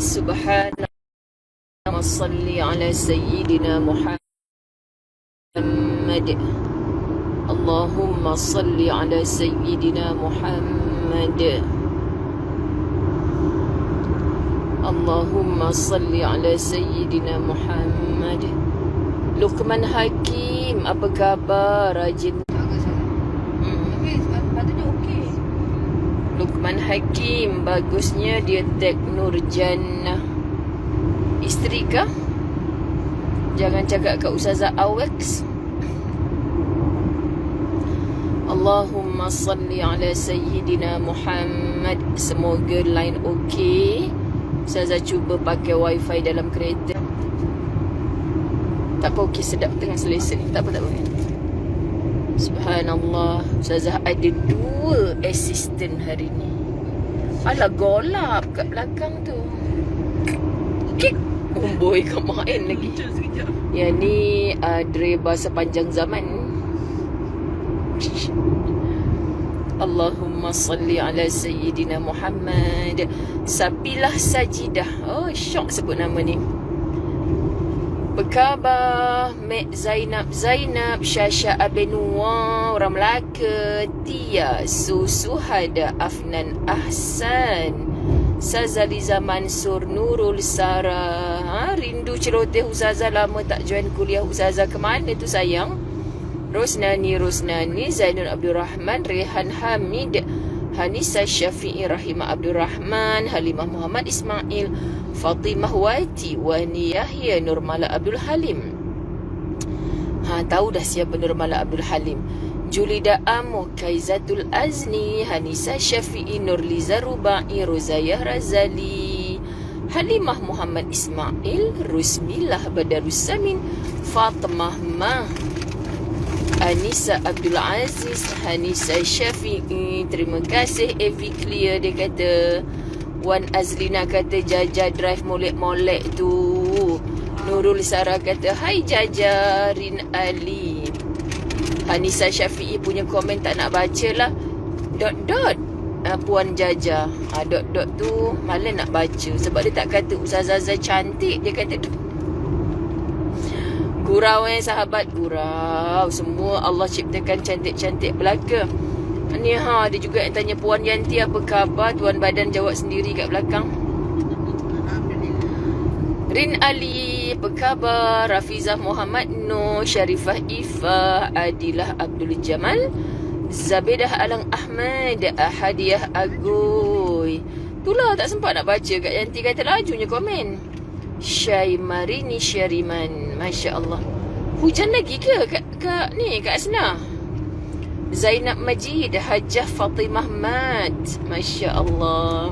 Subhanallah, salli ala sayyidina Muhammad. Allahumma salli ala sayyidina Muhammad. Allahumma salli ala sayyidina Muhammad. Luqman Hakim, apa khabar? Rajin. Patutnya okey. Luqman Hakim, bagusnya dia tag Nurjannah. Isteri kah? Jangan cakap kat Ustazah Awex. Allahumma salli ala sayyidina Muhammad. Semoga line okey. Ustazah cuba pakai wifi dalam kereta. Tak apa, okey, sedap tengah selesa ni. Tak apa. Subhanallah, Ustazah ada 2 assistant hari ni. Alah, golap kat belakang tu. Kik boy kau main lagi. Yang ni Dre sepanjang zaman. Allahumma salli ala sayyidina Muhammad. Sabilah Sajidah. Oh, syok sebut nama ni. Apa khabar? Mek Zainab, Syasha Abenua, orang Melaka, Tia, Susuhada, Afnan Ahsan, Sazali Zaman, Sur Nurul Sarah. Rindu celoteh Ustazah, lama tak join kuliah Ustazah. Ke mana tu sayang? Rosnani, Zainul Abdul Rahman, Rehan Hamid, Hanisa Syafi'i, Rahimah Abdul Rahman, Halimah Muhammad Ismail, Fatimah Wati, Wani Yahya, Nurmala Abdul Halim. Tahu dah siapa Nurmala Abdul Halim. Julida Amo, Kaizatul Azni, Hanisa Syafi'i, Nurliza Rubai, Rozayah Razali, Halimah Muhammad Ismail, Rusmilah Badarussamin, Fatimah Mah, Anissa Abdul Aziz, Hanisa Syafi'i. Terima kasih Evi Clear. Dia kata Wan Azlina kata Jaja drive molek-molek tu. Nurul Sarah kata hai Jaja. Rin Ali, Hanisa Syafi'i punya komen tak nak baca lah. Puan Jaja. Dot tu malah nak baca sebab dia tak kata Ustazah cantik. Dia kata tu gurau sahabat, gurau. Semua Allah ciptakan cantik-cantik belaka. Ni dia juga yang tanya Puan Yanti apa khabar. Tuan badan jawab sendiri kat belakang. Rin Ali, apa khabar? Rafizah Muhammad Nur, Syarifah Ifah, Adilah Abdul Jamal, Zabedah Alang Ahmad, Ahadiah Agoy. Itulah tak sempat nak baca. Kak Yanti kata lajunya komen. Syaimarini Syariman, Masya Allah. Hujan lagi ke kat Asna? Zainab Majid, Hajjah Fatimah Mat, Masya Allah.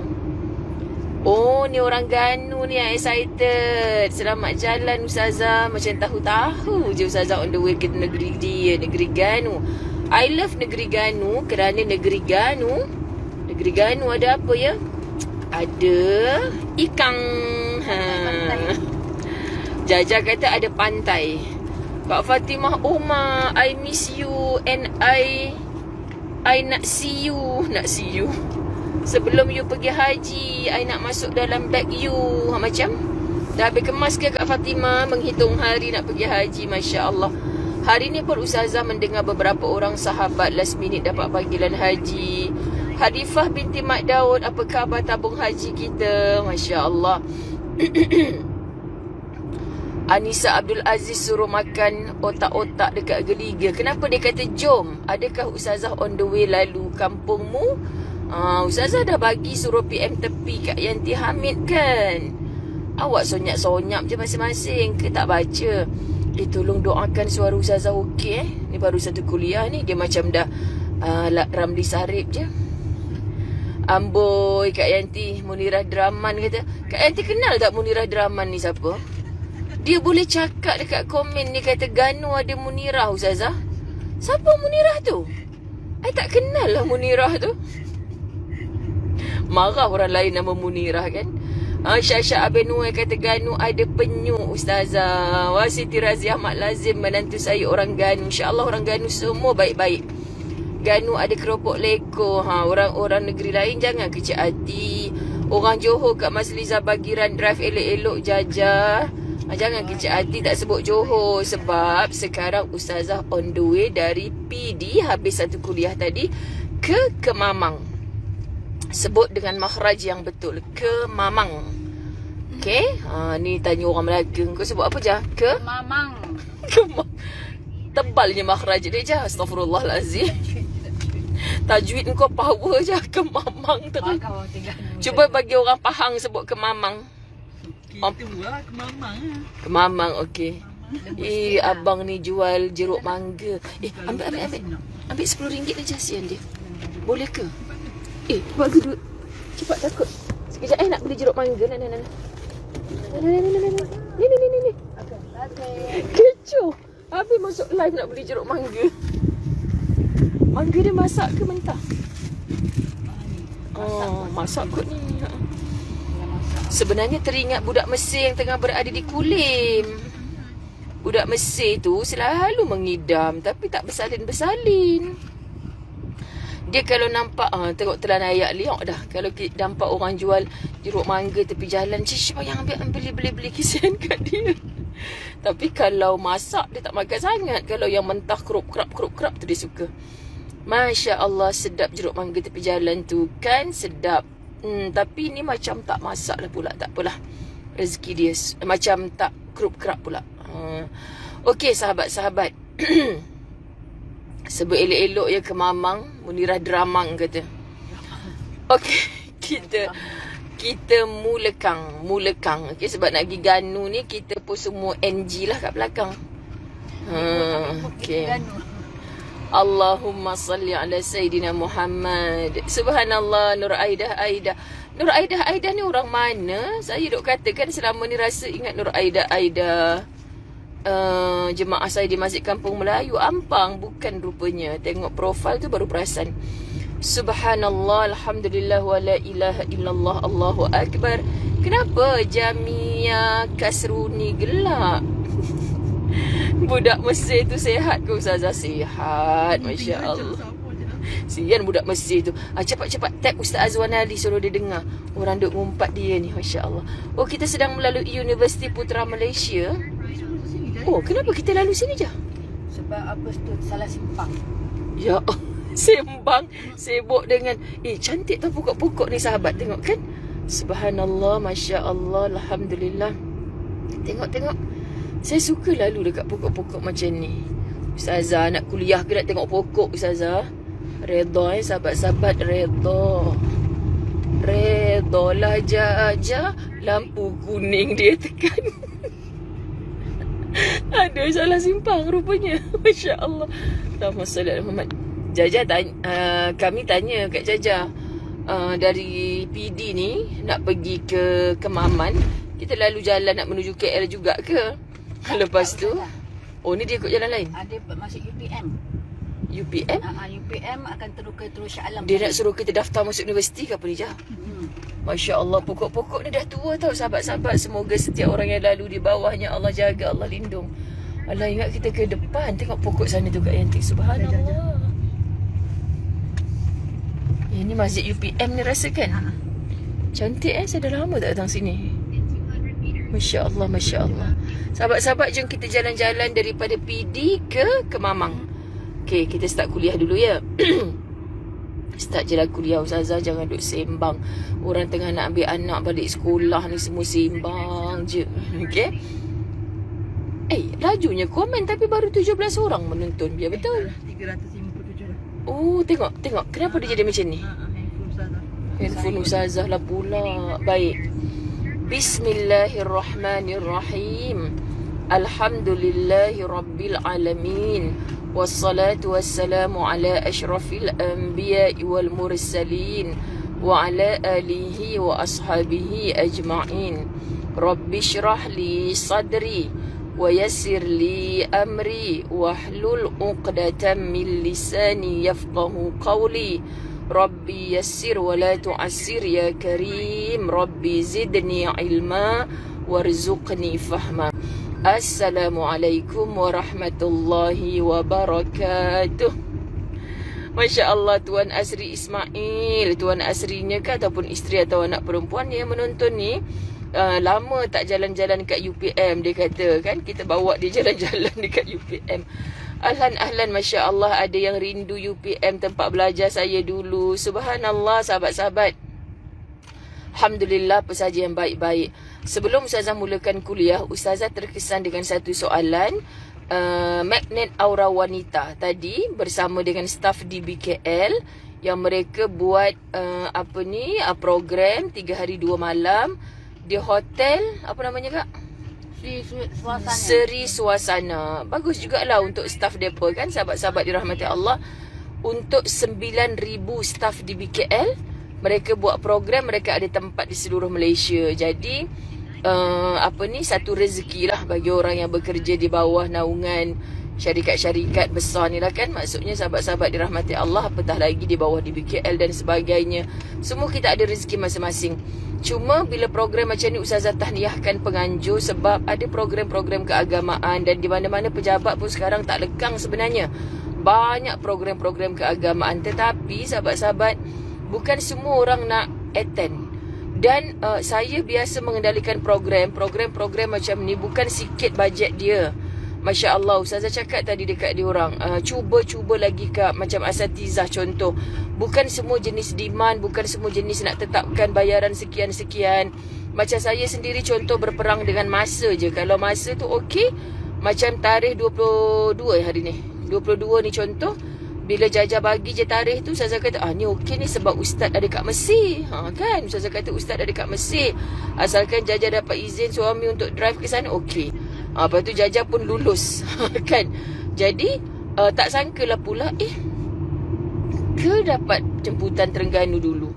Oh, ni orang Ganu ni yang excited. Selamat jalan Ustazah. Macam tahu-tahu je Ustazah on the way ke negeri dia, negeri Ganu. I love negeri Ganu kerana negeri Ganu ada apa ya? Ada ikan. Jaja kata ada pantai. Kak Fatimah Umar, I miss you and I nak see you. Sebelum you pergi haji, I nak masuk dalam bag you. Macam dah habis kemas ke Kak Fatimah menghitung hari nak pergi haji. Masya Allah. Hari ni pun Ustazah mendengar beberapa orang sahabat last minute dapat panggilan haji. Hadifah binti Mak Daud, apa khabar tabung haji kita? Masya Allah. Anissa Abdul Aziz suruh makan otak-otak dekat Geliga. Kenapa dia kata jom? Adakah Ustazah on the way lalu kampungmu? Ustazah dah bagi suruh PM tepi Kak Yanti Hamid kan? Awak sonyap-sonyap je masing-masing ke tak baca? Tolong doakan suara Ustazah okey. Ni baru satu kuliah ni. Dia macam dah Ramli Sarip je. Amboi Kak Yanti, Munirah Draman kata. Kak Yanti kenal tak Munirah Draman ni siapa? Dia boleh cakap dekat komen ni kata Ganu ada Munirah Ustazah. Siapa Munirah tu? I tak kenal lah Munirah tu. Marah orang lain nama Munirah kan. Syasha Abenua kata Ganu ada penyu Ustazah. Siti Razia Ahmad Lazim, menantu saya orang Ganu. InsyaAllah orang Ganu semua baik-baik. Ganu ada keropok leko. Orang-orang negeri lain jangan kecil hati. Orang Johor kat Mas Liza Bagiran Drive elok-elok Jajah. Jangan kecil hati tak sebut Johor. Sebab sekarang Ustazah on the way dari PD, habis satu kuliah tadi, ke Kemamang. Sebut dengan makhraj yang betul, Kemamang. Okay, ni tanya orang Melaka, kau sebut apa je? Mamang. Tebalnya makhraj dia je. Astaghfirullahalazim. Tajwid kau power je. Kemamang terus. Cuba bagi orang Pahang sebut Kemamang. Itulah Kemamang. Kemamang, okey. Abang ni jual jeruk mangga. Ambil RM10 aja, sian dia. Boleh ke? Buat gedut. Cepat takut. Sekejap nak beli jeruk mangga. Nah. Ni. Kecoh. Habis masuk live nak beli jeruk mangga. Mangga dia masak ke mentah? Masak kot ni. Sebenarnya teringat budak Mesir yang tengah berada di Kulim. Budak Mesir tu selalu mengidam tapi tak bersalin-bersalin. Dia kalau nampak, tengok telan ayak liok dah. Kalau nampak orang jual jeruk mangga tepi jalan, siapa yang beli kesian kat dia. Tapi kalau masak dia tak makan sangat. Kalau yang mentah kerup-kerap tu dia suka. Masya Allah, sedap jeruk mangga tepi jalan tu. Kan sedap. Tapi ni macam tak masak lah pula. Tak apalah, rezeki dia. Macam tak kerup-kerap pula. Okey sahabat-sahabat. Sebut elok-elok ya Kemamang. Munirah Dramang kata. Okey, kita mulekang. Okey, sebab nak pergi Ganu ni kita pun semua NG lah kat belakang. Okey. Allahumma salli ala Sayyidina Muhammad. Subhanallah. Nur Aidah ni orang mana? Saya duk katakan selama ni rasa ingat Nur Aidah. Jemaah saya di Masjid Kampung Melayu Ampang. Bukan rupanya. Tengok profil tu baru perasan. Subhanallah, alhamdulillah, wa la ilaha illallah, Allahu Akbar. Kenapa Jamia Kasruni gelak? Budak Mesir tu sihat ke Ustazah? Sihat, Masya Allah. Sian budak Mesir tu. Cepat-cepat tag Ustaz Azwan Ali, suruh dia dengar. Orang duk ngumpat dia ni, Masya Allah. Kita sedang melalui Universiti Putra Malaysia. Kenapa kita lalu sini je? Sebab apa tu salah simpang. Ya sembang, sibuk dengan cantik tau pokok-pokok ni sahabat. Tengok kan? Subhanallah, Masya Allah, alhamdulillah. Tengok. Saya suka lalu dekat pokok-pokok macam ni. Ustazah nak kuliah ke nak tengok pokok, Ustazah? Redha sahabat-sahabat, redha lah Jaja. Lampu kuning dia tekan. Ada salah simpang rupanya. Masya Allah. Allahumma salli ala Muhammad. Jaja kami tanya kat Jaja, dari PD ni nak pergi ke Kemaman, kita lalu jalan nak menuju KL juga ke? Lepas tu ni dia ikut jalan lain. Ada masuk UPM. UPM akan terus Shah Alam. Dia nak suruh kita daftar masuk universiti ke apa ni Jah? Masya Allah, pokok-pokok ni dah tua tau sahabat-sahabat. Semoga setiap orang yang lalu di bawahnya Allah jaga, Allah lindung. Allah ingat kita ke depan. Tengok pokok sana tu Kak Yanti. Subhanallah. Ini masjid UPM ni rasakan. Cantik saya dah lama tak datang sini. Masya Allah, Masya Allah. Sahabat-sahabat, jom kita jalan-jalan daripada PD ke Kemamang. Okay, kita start kuliah dulu ya. Start je lah kuliah Ustazah, jangan duk sembang. Orang tengah nak ambil anak balik sekolah ni semua sembang je. Okay. Lajunya komen tapi baru 17 orang menonton. Biar betul. 357 dah. Tengok. Kenapa dia jadi macam ni? Handphone Ustazah lah pula. Baik. Bismillahirrahmanirrahim. Alhamdulillahi Rabbil Alamin. Wassalatu wassalamu ala ashrafil anbiya'i wal mursalin. Wa ala alihi wa ashabihi ajma'in. Rabbi syrah li sadri. Wa yassir li amri. Wahlul uqdatan min lisani yafqahu qawli. Rabbi yassir wa la tu'assir ya karim. Rabbi zidni ilma warzuqni fahma. Assalamualaikum warahmatullahi wabarakatuh. Masya Allah, Tuan Asri Ismail. Tuan Asrinya ke ataupun isteri atau anak perempuan yang menonton ni lama tak jalan-jalan kat UPM. Dia kata kan, kita bawa dia jalan-jalan dekat UPM. Ahlan, Masya Allah, ada yang rindu UPM, tempat belajar saya dulu. Subhanallah, sahabat-sahabat. Alhamdulillah, pesaja yang baik-baik. Sebelum Ustazah mulakan kuliah, Ustazah terkesan dengan satu soalan magnet aura wanita tadi bersama dengan staf di BKL yang mereka buat program 3 hari 2 malam di hotel, apa namanya Kak? Seri Suasana. Bagus jugalah untuk staf depa kan, sahabat-sahabat dirahmati Allah. Untuk 9,000 staf di BKL, mereka buat program, mereka ada tempat di seluruh Malaysia. Jadi satu rezeki lah bagi orang yang bekerja di bawah naungan syarikat-syarikat besar ni lah kan. Maksudnya sahabat-sahabat dirahmati Allah, apatah lagi di bawah di BKL dan sebagainya. Semua kita ada rezeki masing-masing. Cuma bila program macam ni, Ustazah tahniahkan penganjur sebab ada program-program keagamaan dan di mana-mana pejabat pun sekarang tak lekang sebenarnya. Banyak program-program keagamaan, tetapi sahabat-sahabat, bukan semua orang nak attend. Dan saya biasa mengendalikan program macam ni, bukan sikit bajet dia. Masya Allah, Ustazah cakap tadi dekat dia orang, cuba lagi Kak, macam asatizah contoh. Bukan semua jenis demand, bukan semua jenis nak tetapkan bayaran sekian-sekian. Macam saya sendiri contoh berperang dengan masa je. Kalau masa tu okey, macam tarikh 22 hari ni, 22 ni contoh. Bila Jaja bagi je tarikh tu, Ustazah kata, ni okey ni sebab Ustaz ada kat Mesir. Kan, Ustazah kata Ustaz ada kat Mesir. Asalkan Jaja dapat izin suami untuk drive ke sana, okey. Lepas tu Jaja pun lulus. Kan. Jadi, tak sangkalah pula, ke dapat jemputan Terengganu dulu.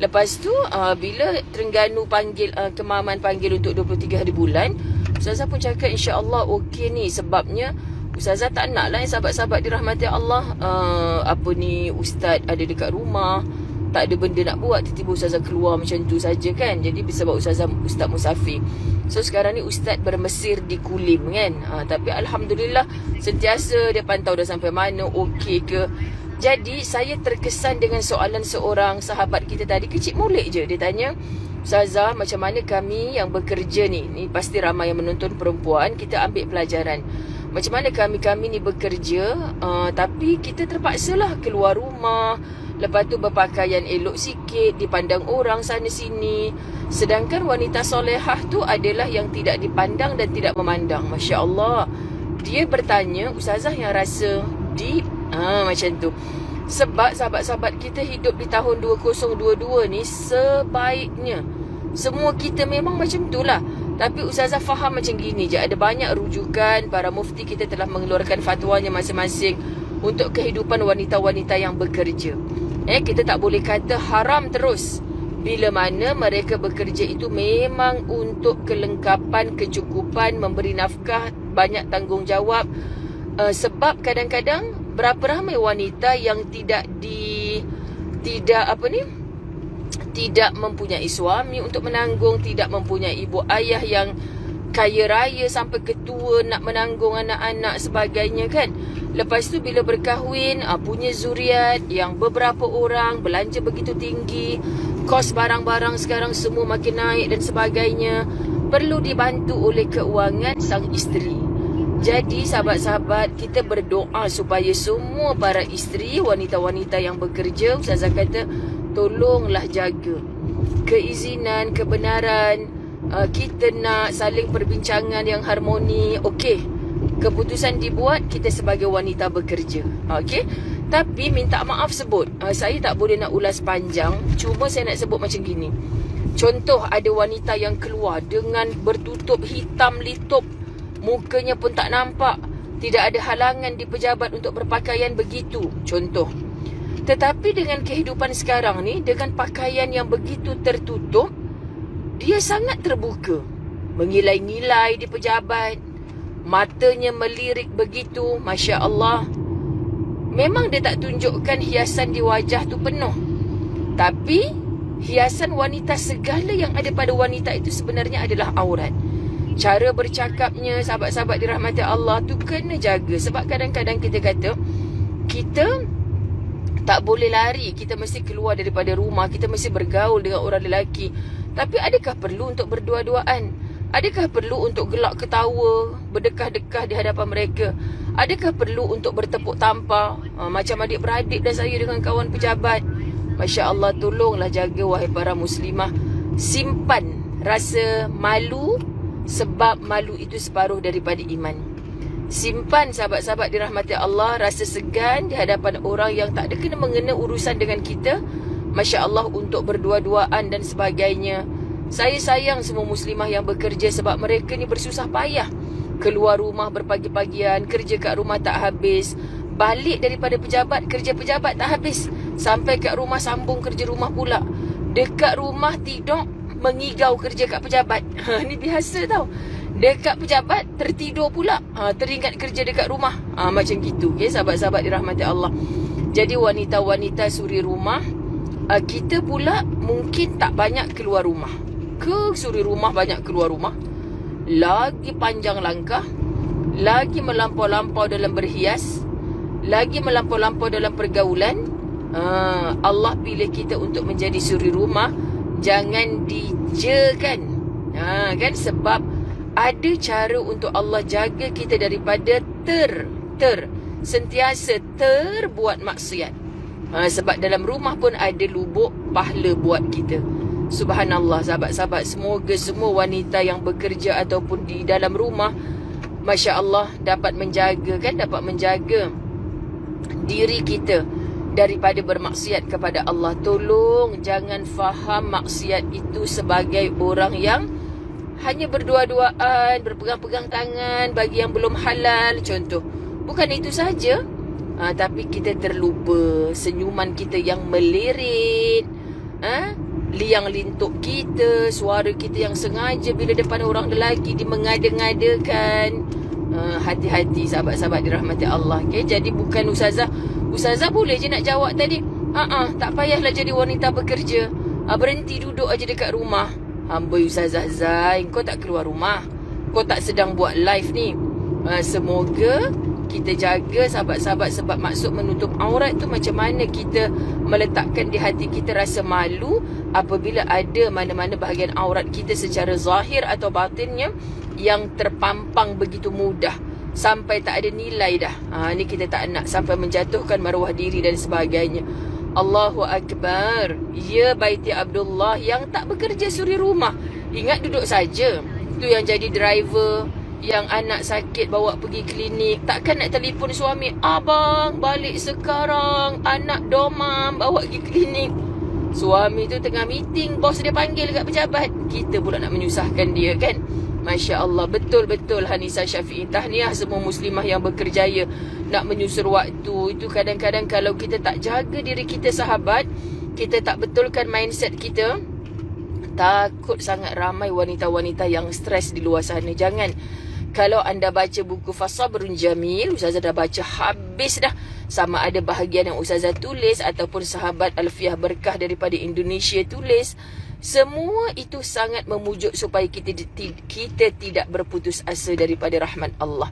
Lepas tu, bila Terengganu panggil, Kemaman panggil untuk 23 hari bulan, Ustazah pun cakap, insya-Allah okey ni. Sebabnya, Ustazah tak nak lah sahabat-sahabat dirahmati Allah, Ustaz ada dekat rumah, tak ada benda nak buat, tiba-tiba Ustazah keluar macam tu saja kan. Jadi sebab Ustaz musafir. So sekarang ni Ustaz bermesir di Kulim kan. Tapi Alhamdulillah sentiasa dia pantau dah sampai mana, okey ke. Jadi saya terkesan dengan soalan seorang sahabat kita tadi, kecil molek je. Dia tanya, Ustazah, macam mana kami yang bekerja ni pasti ramai yang menonton perempuan, kita ambil pelajaran. Macam mana kami ni bekerja, tapi kita terpaksalah keluar rumah, lepas tu berpakaian elok sikit, dipandang orang sana sini. Sedangkan wanita solehah tu adalah yang tidak dipandang dan tidak memandang. Masya Allah. Dia bertanya, Ustazah yang rasa deep, macam tu. Sebab sahabat-sahabat kita hidup di tahun 2022 ni, sebaiknya semua kita memang macam tu lah. Tapi Ustazah faham macam gini je, ada banyak rujukan, para mufti kita telah mengeluarkan fatwanya masing-masing untuk kehidupan wanita-wanita yang bekerja. Kita tak boleh kata haram terus, bila mana mereka bekerja itu memang untuk kelengkapan, kecukupan, memberi nafkah, banyak tanggungjawab. Sebab kadang-kadang berapa ramai wanita yang tidak mempunyai suami untuk menanggung, tidak mempunyai ibu ayah yang kaya raya sampai ketua nak menanggung anak-anak sebagainya kan. Lepas tu bila berkahwin, punya zuriat yang beberapa orang, belanja begitu tinggi, kos barang-barang sekarang semua makin naik dan sebagainya, perlu dibantu oleh keuangan sang isteri. Jadi sahabat-sahabat, kita berdoa supaya semua para isteri, wanita-wanita yang bekerja, Ustazah kata, tolonglah jaga keizinan, kebenaran. Kita nak saling perbincangan yang harmoni. Okey, keputusan dibuat, kita sebagai wanita bekerja. Okey, tapi minta maaf sebut, saya tak boleh nak ulas panjang. Cuma saya nak sebut macam gini. Contoh, ada wanita yang keluar dengan bertutup hitam litup, mukanya pun tak nampak, tidak ada halangan di pejabat untuk berpakaian begitu. Contoh. Tetapi dengan kehidupan sekarang ni, dengan pakaian yang begitu tertutup, dia sangat terbuka, mengilai-ngilai di pejabat, matanya melirik begitu, Masya Allah. Memang dia tak tunjukkan hiasan di wajah tu penuh, tapi hiasan wanita, segala yang ada pada wanita itu sebenarnya adalah aurat. Cara bercakapnya, sahabat-sahabat dirahmati Allah, tu kena jaga. Sebab kadang-kadang kita kata, kita Tak boleh lari, kita mesti keluar daripada rumah, kita mesti bergaul dengan orang lelaki. Tapi adakah perlu untuk berdua-duaan? Adakah perlu untuk gelak ketawa, berdekah-dekah di hadapan mereka? Adakah perlu untuk bertepuk tampar macam adik-beradik dan saya dengan kawan pejabat? Masya Allah, tolonglah jaga wahai para muslimah. Simpan rasa malu, sebab malu itu separuh daripada iman. Simpan sahabat-sahabat dirahmati Allah rasa segan di hadapan orang yang tak ada kena mengena urusan dengan kita. Masya Allah, untuk berdua-duaan dan sebagainya. Saya sayang semua muslimah yang bekerja sebab mereka ni bersusah payah. Keluar rumah berpagi-pagian, kerja kat rumah tak habis. Balik daripada pejabat, kerja pejabat tak habis. Sampai kat rumah sambung kerja rumah pula. Dekat rumah tidur, mengigau kerja kat pejabat. Ni biasa tau. Dekat pejabat tertidur pula, teringat kerja dekat rumah. Macam gitu, okay, sahabat-sahabat dirahmati Allah. Jadi wanita-wanita suri rumah, kita pula mungkin tak banyak keluar rumah. Ke suri rumah banyak keluar rumah, lagi panjang langkah, lagi melampau-lampau dalam berhias, lagi melampau-lampau dalam pergaulan. Allah pilih kita untuk menjadi suri rumah. Jangan dijekan, kan, sebab ada cara untuk Allah jaga kita daripada sentiasa terbuat maksiat. Sebab dalam rumah pun ada lubuk pahala buat kita. Subhanallah, sahabat-sahabat, semoga semua wanita yang bekerja ataupun di dalam rumah, Masya Allah, dapat menjaga diri kita daripada bermaksiat kepada Allah. Tolong jangan faham maksiat itu sebagai orang yang hanya berdua-duaan, berpegang-pegang tangan bagi yang belum halal, contoh. Bukan itu saja, tapi kita terlupa senyuman kita yang melirit, liang lintuk kita, suara kita yang sengaja bila depan orang lelaki dimengada-ngadakan. Hati-hati sahabat-sahabat dirahmati Allah, okay? Jadi bukan Ustazah boleh je nak jawab tadi. Tak payahlah jadi wanita bekerja. Berhenti duduk aja dekat rumah. Amboi Ustazah Zain, kau tak keluar rumah, kau tak sedang buat live ni. Semoga kita jaga sahabat-sahabat, sebab maksud menutup aurat tu macam mana kita meletakkan di hati kita rasa malu apabila ada mana-mana bahagian aurat kita secara zahir atau batinnya yang terpampang begitu mudah sampai tak ada nilai dah. Ni kita tak nak sampai menjatuhkan maruah diri dan sebagainya. Allahu Akbar. Ya Baiti Abdullah yang tak bekerja suri rumah, ingat duduk saja. Tu yang jadi driver, yang anak sakit bawa pergi klinik, takkan nak telefon suami, abang balik sekarang, anak domam, bawa pergi klinik. Suami tu tengah meeting, bos dia panggil kat pejabat, kita pula nak menyusahkan dia, kan? Masya Allah, betul-betul Hanisa Syafi'i. Tahniah semua muslimah yang berkerjaya nak menyusur waktu. Itu kadang-kadang kalau kita tak jaga diri kita, sahabat, kita tak betulkan mindset kita, takut sangat ramai wanita-wanita yang stres di luar sana. Jangan. Kalau anda baca buku Fasabrun Jamil, Ustazah dah baca habis dah. Sama ada bahagian yang Ustazah tulis ataupun sahabat Alfiah Berkah daripada Indonesia tulis, semua itu sangat memujuk supaya kita tidak berputus asa daripada rahmat Allah.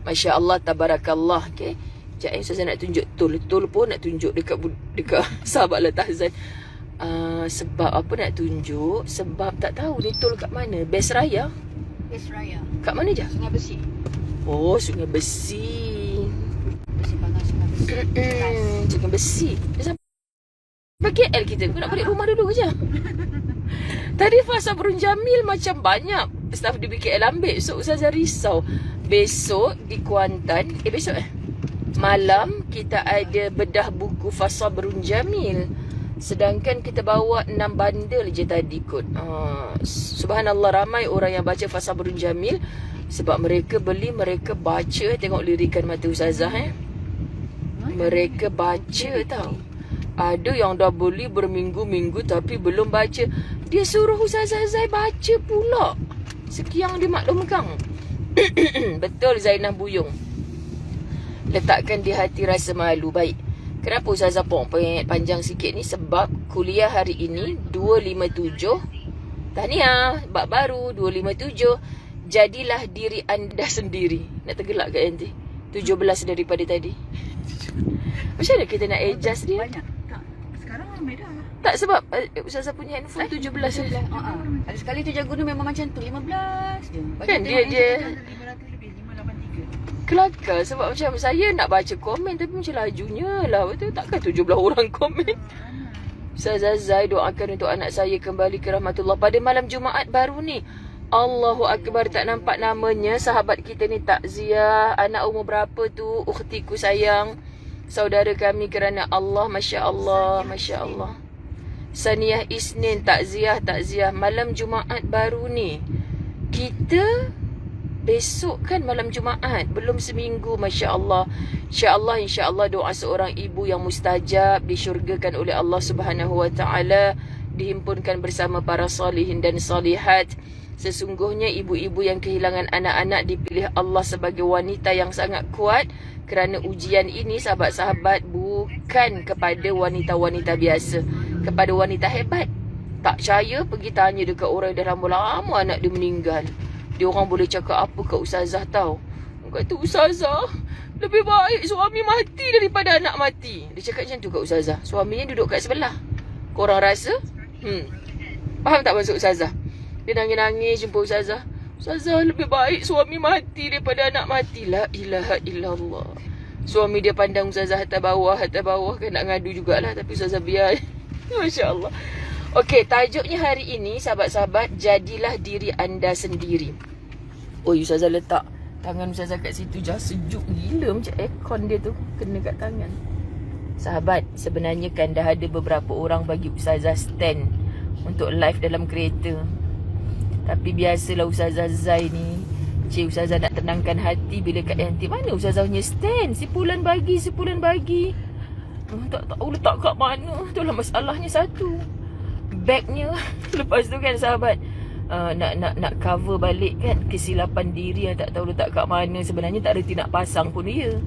Masya Allah, tabarakallah. Okay, sekejap Ustazah nak tunjuk Tul pun nak tunjuk dekat sahabat Latahzan. Sebab apa nak tunjuk? Sebab tak tahu ni Tul kat mana. Best Raya. Kat mana je? Sungai Besi. Oh, Sungai Besi. Besi Bangang Sungai Besi. Sungai Besi. Sampai KL kita. Kau nak balik rumah dulu je. Tadi Fasabrun Jamil macam banyak staff di BKL ambil. So Ustazah risau. Besok di Kuantan, besok malam kita ada bedah buku Fasabrun Jamil. Sedangkan kita bawa 6 bundle je tadi kot. Subhanallah, ramai orang yang baca Fasabrun Jamil. Sebab mereka beli, mereka baca. Tengok lirikan mata Ustazah. Mereka baca tau. Ada yang dah beli berminggu-minggu tapi belum baca. Dia suruh Ustazah Zai baca pula. Sekian dimaklumkan. Betul Zainah Buyung. Letakkan di hati rasa malu. Baik. Kenapa Ustazah panjang sikit ni? Sebab kuliah hari ini 257. Tahniah, bab baru 257. Jadilah diri anda sendiri. Nak tergelak kat nanti 17 daripada tadi. Macam mana kita nak adjust dia? Banyak. Tak. Sekarang ramai dah. Tak sebab Ustazah punya handphone 17 je. Ada sekali tu jago tu memang macam tu 15 je. Kan dia 500 lebih 583. kelakar sebab macam saya nak baca komen tapi macam lajunya lah. Betul takkan 17 orang komen. Ustazah Zai doakan untuk anak saya kembali ke rahmatullah pada malam Jumaat baru ni. Allahu Akbar, tak nampak namanya sahabat kita ni takziah. Anak umur berapa tu? Ukhtiku sayang. Saudara kami kerana Allah, Masya Allah, Masya Allah. Saniah Isnin, takziah malam Jumaat baru ni. Kita besok kan malam Jumaat, belum seminggu, Masya Allah. Insya Allah doa seorang ibu yang mustajab disyurgakan oleh Allah Subhanahu Wa Taala, dihimpunkan bersama para salihin dan salihat. Sesungguhnya ibu-ibu yang kehilangan anak-anak dipilih Allah sebagai wanita yang sangat kuat kerana ujian ini, sahabat-sahabat, bukan kepada wanita-wanita biasa, kepada wanita hebat. Tak percaya, pergi tanya dekat orang dah lama-lama anak dia meninggal. Dia orang boleh cakap apa kat Ustazah tahu. Orang kata, Ustazah, lebih baik suami mati daripada anak mati. Dia cakap macam tu kat Ustazah. Suaminya duduk kat sebelah. Korang rasa? Faham tak maksud Ustazah? Dia nangis-nangis jumpa Ustazah. Ustazah, lebih baik suami mati daripada anak mati. La ilaha illallah. Suami dia pandang Ustazah atas bawah kan nak ngadu jugalah. Tapi Ustazah biar. Masya Allah. Okey, tajuknya hari ini, sahabat-sahabat, jadilah diri anda sendiri. Oh, Ustazah letak tangan Ustazah kat situ. Sejuk gila macam aircon dia tu kena kat tangan. Sahabat, sebenarnya kan dah ada beberapa orang bagi Ustazah stand untuk live dalam kereta. Tapi biasalah Ustazah Zai ni, Cik Ustazah nak tenangkan hati bila Kak Yanti, mana Ustazah punya stand? Sebulan bagi. Tak tahu letak kat mana. Itulah masalahnya satu. Bagnya. Lepas tu kan sahabat, nak cover balik kan kesilapan diri yang tak tahu letak kat mana. Sebenarnya tak reti nak pasang pun dia.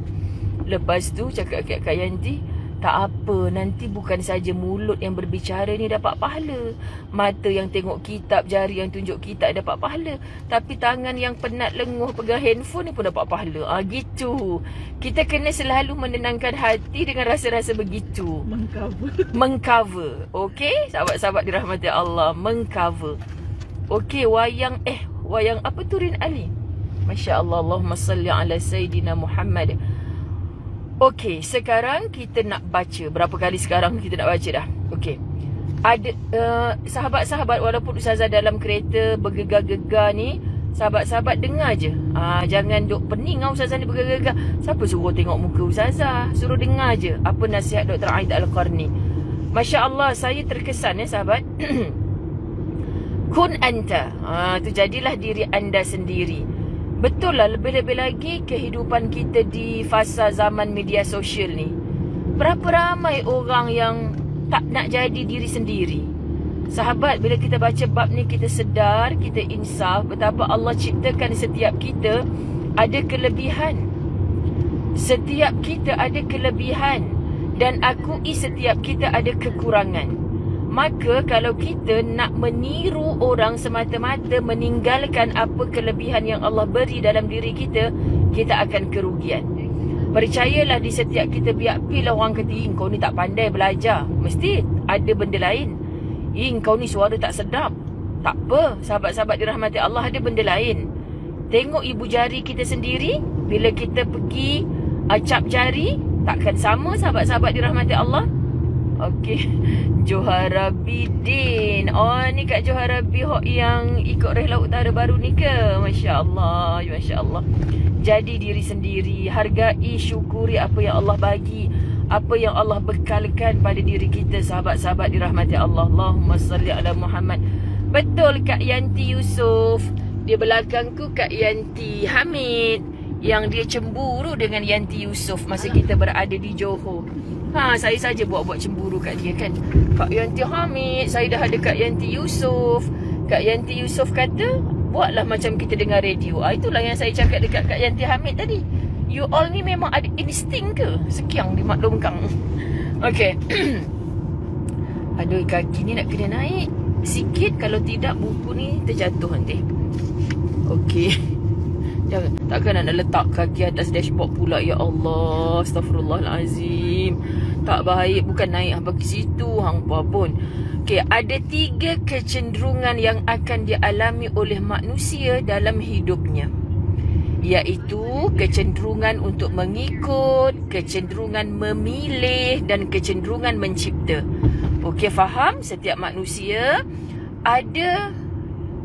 Lepas tu cakap kat Kak Yanti, tak apa, nanti bukan saja mulut yang berbicara ni dapat pahala, mata yang tengok kitab, jari yang tunjuk kitab dapat pahala, tapi tangan yang penat lenguh pegang handphone ni pun dapat pahala. Gitu. Kita kena selalu menenangkan hati dengan rasa-rasa begitu. Mengcover. Okey, sahabat-sahabat dirahmati Allah, mengcover. Okey, wayang apa tu Rin Ali? Masya Allah, Allahumma salli ala Sayyidina Muhammad. Okey, sekarang kita nak baca. Berapa kali sekarang kita nak baca dah? Okey. Ada sahabat-sahabat, walaupun Ustazah dalam kereta bergegar-gegar ni, sahabat-sahabat dengar je. Jangan duk pening Ustazah ni bergegar-gegar. Siapa suruh tengok muka Ustazah? Suruh dengar je apa nasihat Dr. Aida Al-Qarni. Masya Allah, saya terkesan sahabat. Kun anta. Tu jadilah diri anda sendiri. Betul lah, lebih-lebih lagi kehidupan kita di fasa zaman media sosial ni. Berapa ramai orang yang tak nak jadi diri sendiri. Sahabat, bila kita baca bab ni, kita sedar, kita insaf betapa Allah ciptakan setiap kita ada kelebihan. Setiap kita ada kelebihan dan akui setiap kita ada kekurangan. Maka kalau kita nak meniru orang semata-mata meninggalkan apa kelebihan yang Allah beri dalam diri kita, kita akan kerugian. Percayalah, di setiap kita biak-biak orang kata, kau ni tak pandai belajar. Mesti ada benda lain. Kau ni suara tak sedap. Tak apa, sahabat-sahabat dirahmati Allah, ada benda lain. Tengok ibu jari kita sendiri. Bila kita pergi cap jari, takkan sama sahabat-sahabat dirahmati Allah. Okey, Johara Bidin. Oh, ni Kak Johara Bihok yang ikut Rehla Utara baru ni ke? Masya Allah, Masya Allah. Jadi diri sendiri, hargai, syukuri apa yang Allah bagi, apa yang Allah bekalkan pada diri kita, sahabat-sahabat dirahmati Allah. Allahumma salli ala Muhammad. Betul Kak Yanti Yusof. Di belakangku Kak Yanti Hamid, yang dia cemburu dengan Yanti Yusof masa kita berada di Johor. Saya saja buat-buat cemburu kat dia kan. Kak Yanti Hamid, saya dah ada Kak Yanti Yusof. Kak Yanti Yusof kata, buatlah macam kita dengar radio. Itulah yang saya cakap dekat Kak Yanti Hamid tadi. You all ni memang ada insting ke? Sekian dimaklumkan. Okey. Aduh, kaki ni nak kena naik sikit. Kalau tidak, buku ni terjatuh nanti. Okey. Takkan nak letak kaki atas dashboard pula. Ya Allah, Astaghfirullahalazim. Tak baik. Bukan naik bagi situ hampa pun. Okey, ada 3 kecenderungan yang akan dialami oleh manusia dalam hidupnya, iaitu kecenderungan untuk mengikut, kecenderungan memilih dan kecenderungan mencipta. Okey, faham? Setiap manusia ada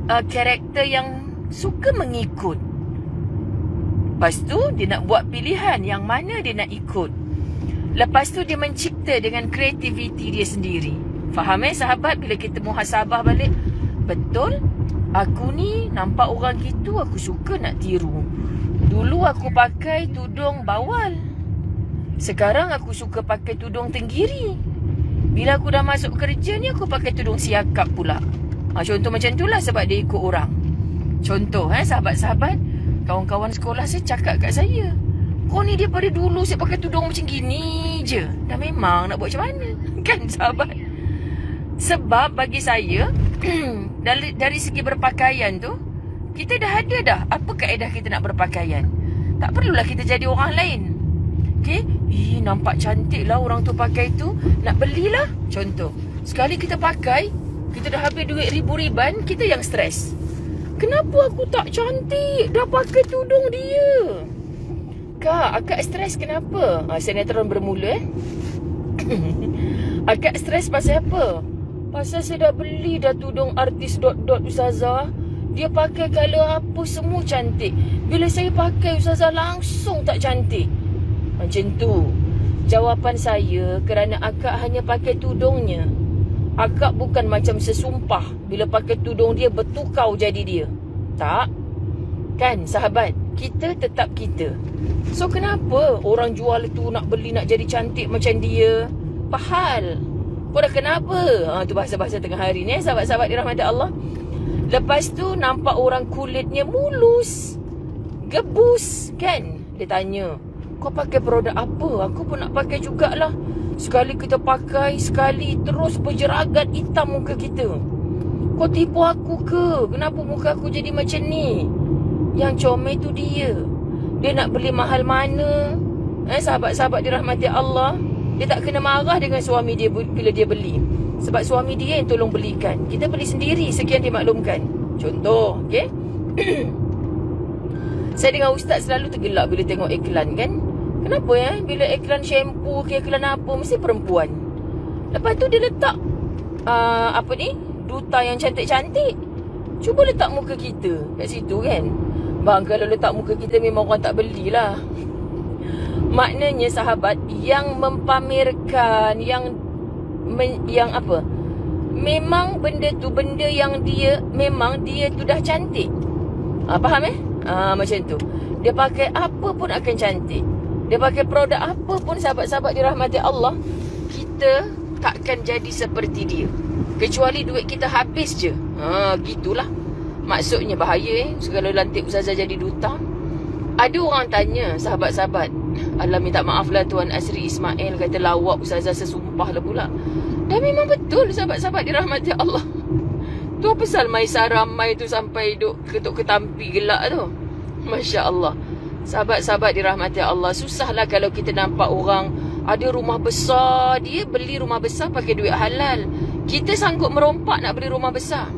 karakter yang suka mengikut. Lepas tu dia nak buat pilihan yang mana dia nak ikut. Lepas tu dia mencipta dengan kreativiti dia sendiri. Faham sahabat? Bila kita muhasabah balik, betul, aku ni nampak orang gitu, aku suka nak tiru. Dulu aku pakai tudung bawal, sekarang aku suka pakai tudung tenggiri. Bila aku dah masuk kerja ni, aku pakai tudung siakap pula. Contoh macam itulah, sebab dia ikut orang. Contoh sahabat-sahabat, kawan-kawan sekolah saya cakap kat saya, kau ni daripada dulu saya pakai tudung macam gini je. Dah memang nak buat macam mana? Kan sahabat? Sebab bagi saya dari segi berpakaian tu, kita dah ada dah apa kaedah kita nak berpakaian. Tak perlulah kita jadi orang lain. Okay? Nampak cantik lah orang tu pakai tu, nak belilah. Contoh, sekali kita pakai, kita dah habis duit ribu-riban, kita yang stres. Kenapa aku tak cantik? Dah pakai tudung dia. Kak, akak stres kenapa? Sinetron bermula Akak stres pasal apa? Pasal saya dah beli dah tudung artis dot-dot Ustazah. Dia pakai colour apa semua cantik. Bila saya pakai Ustazah langsung tak cantik. Macam tu. Jawapan saya, kerana akak hanya pakai tudungnya. Akak bukan macam sesumpah bila pakai tudung dia bertukau jadi dia. Tak. Kan sahabat? Kita tetap kita. So kenapa orang jual tu nak beli nak jadi cantik macam dia? Pahal. Kau dah kenapa? Tu bahasa-bahasa tengah hari ni sahabat-sahabat dirahmati Allah. Lepas tu nampak orang kulitnya mulus, gebus, kan? Dia tanya, kau pakai produk apa? Aku pun nak pakai jugalah. Sekali kita pakai, sekali terus berjeragat hitam muka kita. Kau tipu aku ke? Kenapa muka aku jadi macam ni? Yang comel tu dia. Dia nak beli mahal mana? Sahabat-sahabat dirahmati Allah, dia tak kena marah dengan suami dia bila dia beli. Sebab suami dia yang tolong belikan. Kita beli sendiri, sekian dimaklumkan. Contoh, okay? Saya dengan ustaz selalu tergelak bila tengok iklan, kan? Kenapa bila iklan shampoo ke iklan apa, mesti perempuan. Lepas tu dia letak duta yang cantik-cantik. Cuba letak muka kita kat situ, kan? Bang, kalau letak muka kita memang orang tak belilah. Maknanya sahabat, yang mempamerkan, yang apa, memang benda tu benda yang dia memang dia tu dah cantik. Faham macam tu. Dia pakai apa pun akan cantik. Dia pakai produk apa pun, sahabat-sahabat dirahmati Allah, kita takkan jadi seperti dia. Kecuali duit kita habis je. Gitulah. Maksudnya bahaya segala lantik Ustazah jadi duta. Ada orang tanya, sahabat-sahabat, Allah minta maaf lah Tuan Asri Ismail kata lawak Ustazah sesumpah lah pula. Dan memang betul sahabat-sahabat dirahmati Allah. Tu apa pasal Maisa ramai tu sampai duk ketuk ketampi gelak tu. Masya Allah. Sahabat-sahabat dirahmati Allah, susahlah kalau kita nampak orang ada rumah besar, dia beli rumah besar pakai duit halal. Kita sanggup merompak nak beli rumah besar.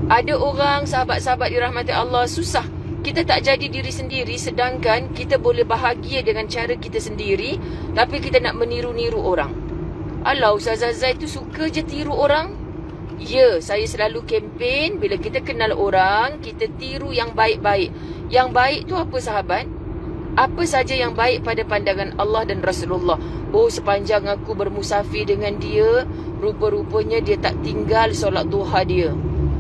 Ada orang, sahabat-sahabat dirahmati Allah, susah. Kita tak jadi diri sendiri, sedangkan kita boleh bahagia dengan cara kita sendiri, tapi kita nak meniru-niru orang. Alah, Ustazah Zai tu suka je tiru orang. Ya, saya selalu kempen bila kita kenal orang, kita tiru yang baik-baik. Yang baik tu apa sahabat? Apa saja yang baik pada pandangan Allah dan Rasulullah. Oh, sepanjang aku bermusafir dengan dia, rupa-rupanya dia tak tinggal solat duha dia.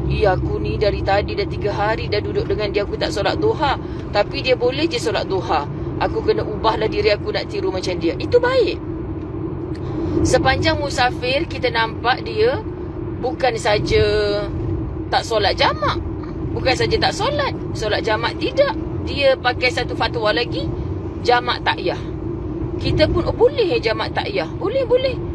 Aku ni dari tadi dah 3 hari dah duduk dengan dia, aku tak solat duha, tapi dia boleh je solat duha. Aku kena ubahlah diri aku nak tiru macam dia. Itu baik. Sepanjang musafir kita nampak dia bukan saja tak solat jamak, bukan saja tak solat jamak tidak, dia pakai satu fatwa lagi, jamak takyah. Kita pun boleh jamak takyah. Boleh.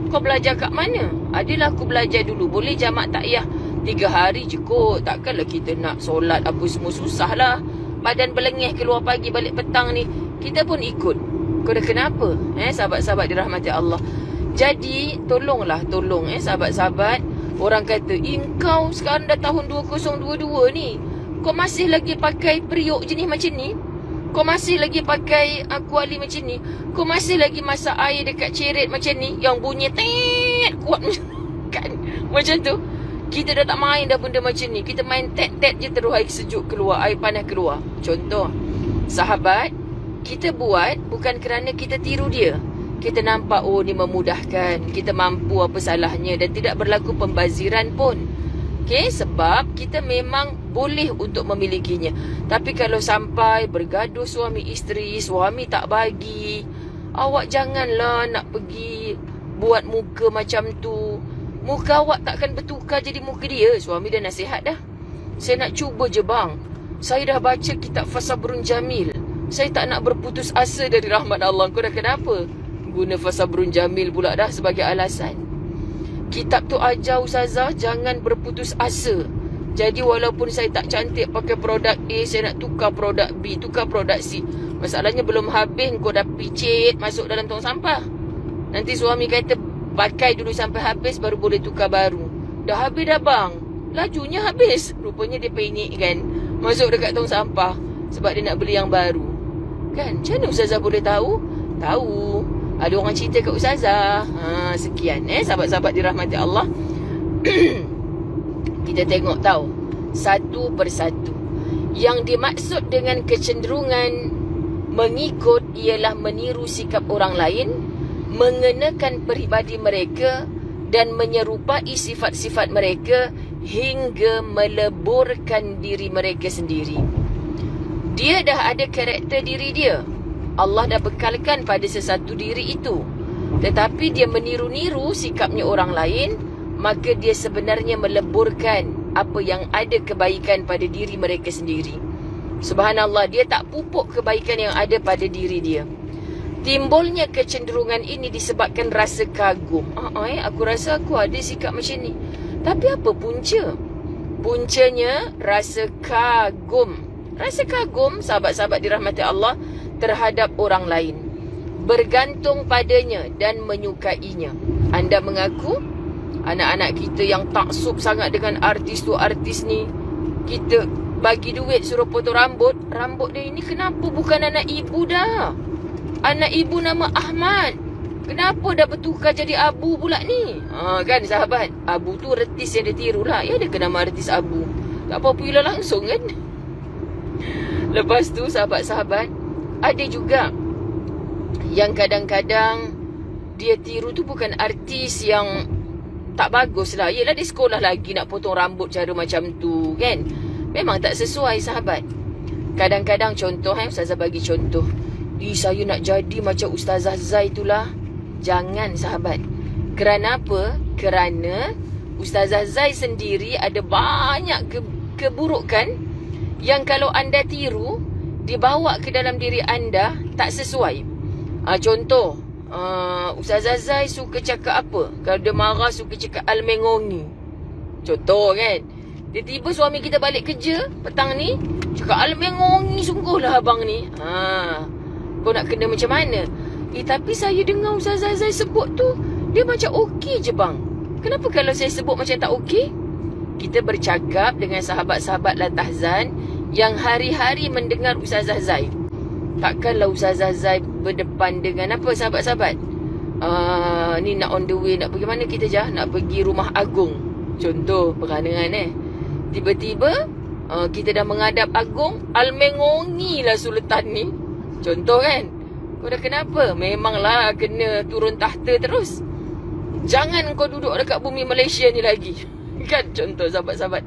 Kau belajar kat mana? Adalah aku belajar dulu. Boleh jamak takyah 3 hari je kot. Takkanlah kita nak solat apa semua, susah lah. badan berlengih keluar pagi balik petang ni, kita pun ikut. Kau dah kenapa? Sahabat-sahabat dirahmati Allah. Jadi tolong sahabat-sahabat. Orang kata, kau sekarang dah tahun 2022 ni, kau masih lagi pakai periuk jenis macam ni? Kau masih lagi pakai kuali macam ni? Kau masih lagi masak air dekat ceret macam ni, yang bunyi tet kuat kan? Macam tu. Kita dah tak main dah benda macam ni. Kita main tet-tet je terus air sejuk keluar, air panas keluar. Contoh, sahabat, kita buat bukan kerana kita tiru dia. Kita nampak, ni memudahkan, kita mampu, apa salahnya, dan tidak berlaku pembaziran pun. Okay, sebab kita memang boleh untuk memilikinya. Tapi kalau sampai bergaduh suami isteri, suami tak bagi, awak janganlah nak pergi buat muka macam tu. Muka awak takkan bertukar jadi muka dia. Suami dah nasihat dah. Saya nak cuba je bang. Saya dah baca kitab Fasabrun Jamil. Saya tak nak berputus asa dari rahmat Allah. Kau dah kenapa guna Fasabrun Jamil pula dah sebagai alasan? Kitab tu ajar ustazah jangan berputus asa. Jadi walaupun saya tak cantik pakai produk A, saya nak tukar produk B, tukar produk C. Masalahnya belum habis, kau dah picit masuk dalam tong sampah. Nanti suami kata pakai dulu sampai habis baru boleh tukar baru. Dah habis dah bang, lajunya habis. Rupanya dia penyik kan, masuk dekat tong sampah sebab dia nak beli yang baru. Kan? Macam mana ustazah boleh tahu? Tahu. Ada orang cerita kat ustazah. Sekian sahabat-sahabat dirahmati Allah. Kita tengok tahu satu persatu. Yang dimaksud dengan kecenderungan mengikut ialah meniru sikap orang lain, mengenakan peribadi mereka dan menyerupai sifat-sifat mereka hingga meleburkan diri mereka sendiri. Dia dah ada karakter diri dia. Allah dah bekalkan pada sesuatu diri itu. Tetapi dia meniru-niru sikapnya orang lain, maka dia sebenarnya meleburkan apa yang ada kebaikan pada diri mereka sendiri. Subhanallah, dia tak pupuk kebaikan yang ada pada diri dia. Timbulnya kecenderungan ini disebabkan rasa kagum. Aku rasa aku ada sikap macam ni. Tapi apa punca? Puncanya rasa kagum. Rasa kagum, sahabat-sahabat dirahmati Allah, terhadap orang lain, bergantung padanya dan menyukainya. Anda mengaku anak-anak kita yang taksub sangat dengan artis tu artis ni, kita bagi duit suruh potong rambut. Rambut dia ini kenapa bukan anak ibu dah? Anak ibu nama Ahmad, kenapa dah bertukar jadi Abu pula ni? Kan sahabat, Abu tu artis yang dia tiru lah. Ya, dia kena nama artis Abu, tak popular langsung kan. Lepas tu sahabat-sahabat, ada juga yang kadang-kadang dia tiru tu bukan artis yang tak bagus lah. Yelah, dia sekolah lagi nak potong rambut cara macam tu kan. Memang tak sesuai sahabat. Kadang-kadang contoh, ustazah bagi contoh, saya nak jadi macam Ustazah Zai tu lah. Jangan sahabat. Kerana apa? Kerana Ustazah Zai sendiri ada banyak keburukan yang kalau anda tiru, dibawa ke dalam diri anda tak sesuai. Contoh, Ustazah Zai suka cakap apa? Kalau dia marah suka cakap al-mengongi. Contoh kan. Tiba-tiba suami kita balik kerja petang ni, cakap al-mengongi sungguhlah abang ni. Kau nak kena macam mana? Tapi saya dengar Ustazah Zai sebut tu, dia macam okey je bang. Kenapa kalau saya sebut macam tak okey? Kita bercakap dengan sahabat-sahabat Latahzan yang hari-hari mendengar Ustazah Zai. Takkanlah Ustazah Zai berdepan dengan apa sahabat-sahabat? Ni nak on the way, nak pergi mana kita je? Nak pergi Rumah Agung. Contoh, perangan tiba-tiba kita dah menghadap Agung, al-mengongi lah Sultan ni. Contoh kan? Kau dah kenapa? Memanglah kena turun tahta terus. Jangan kau duduk dekat bumi Malaysia ni lagi. Kan contoh sahabat-sahabat.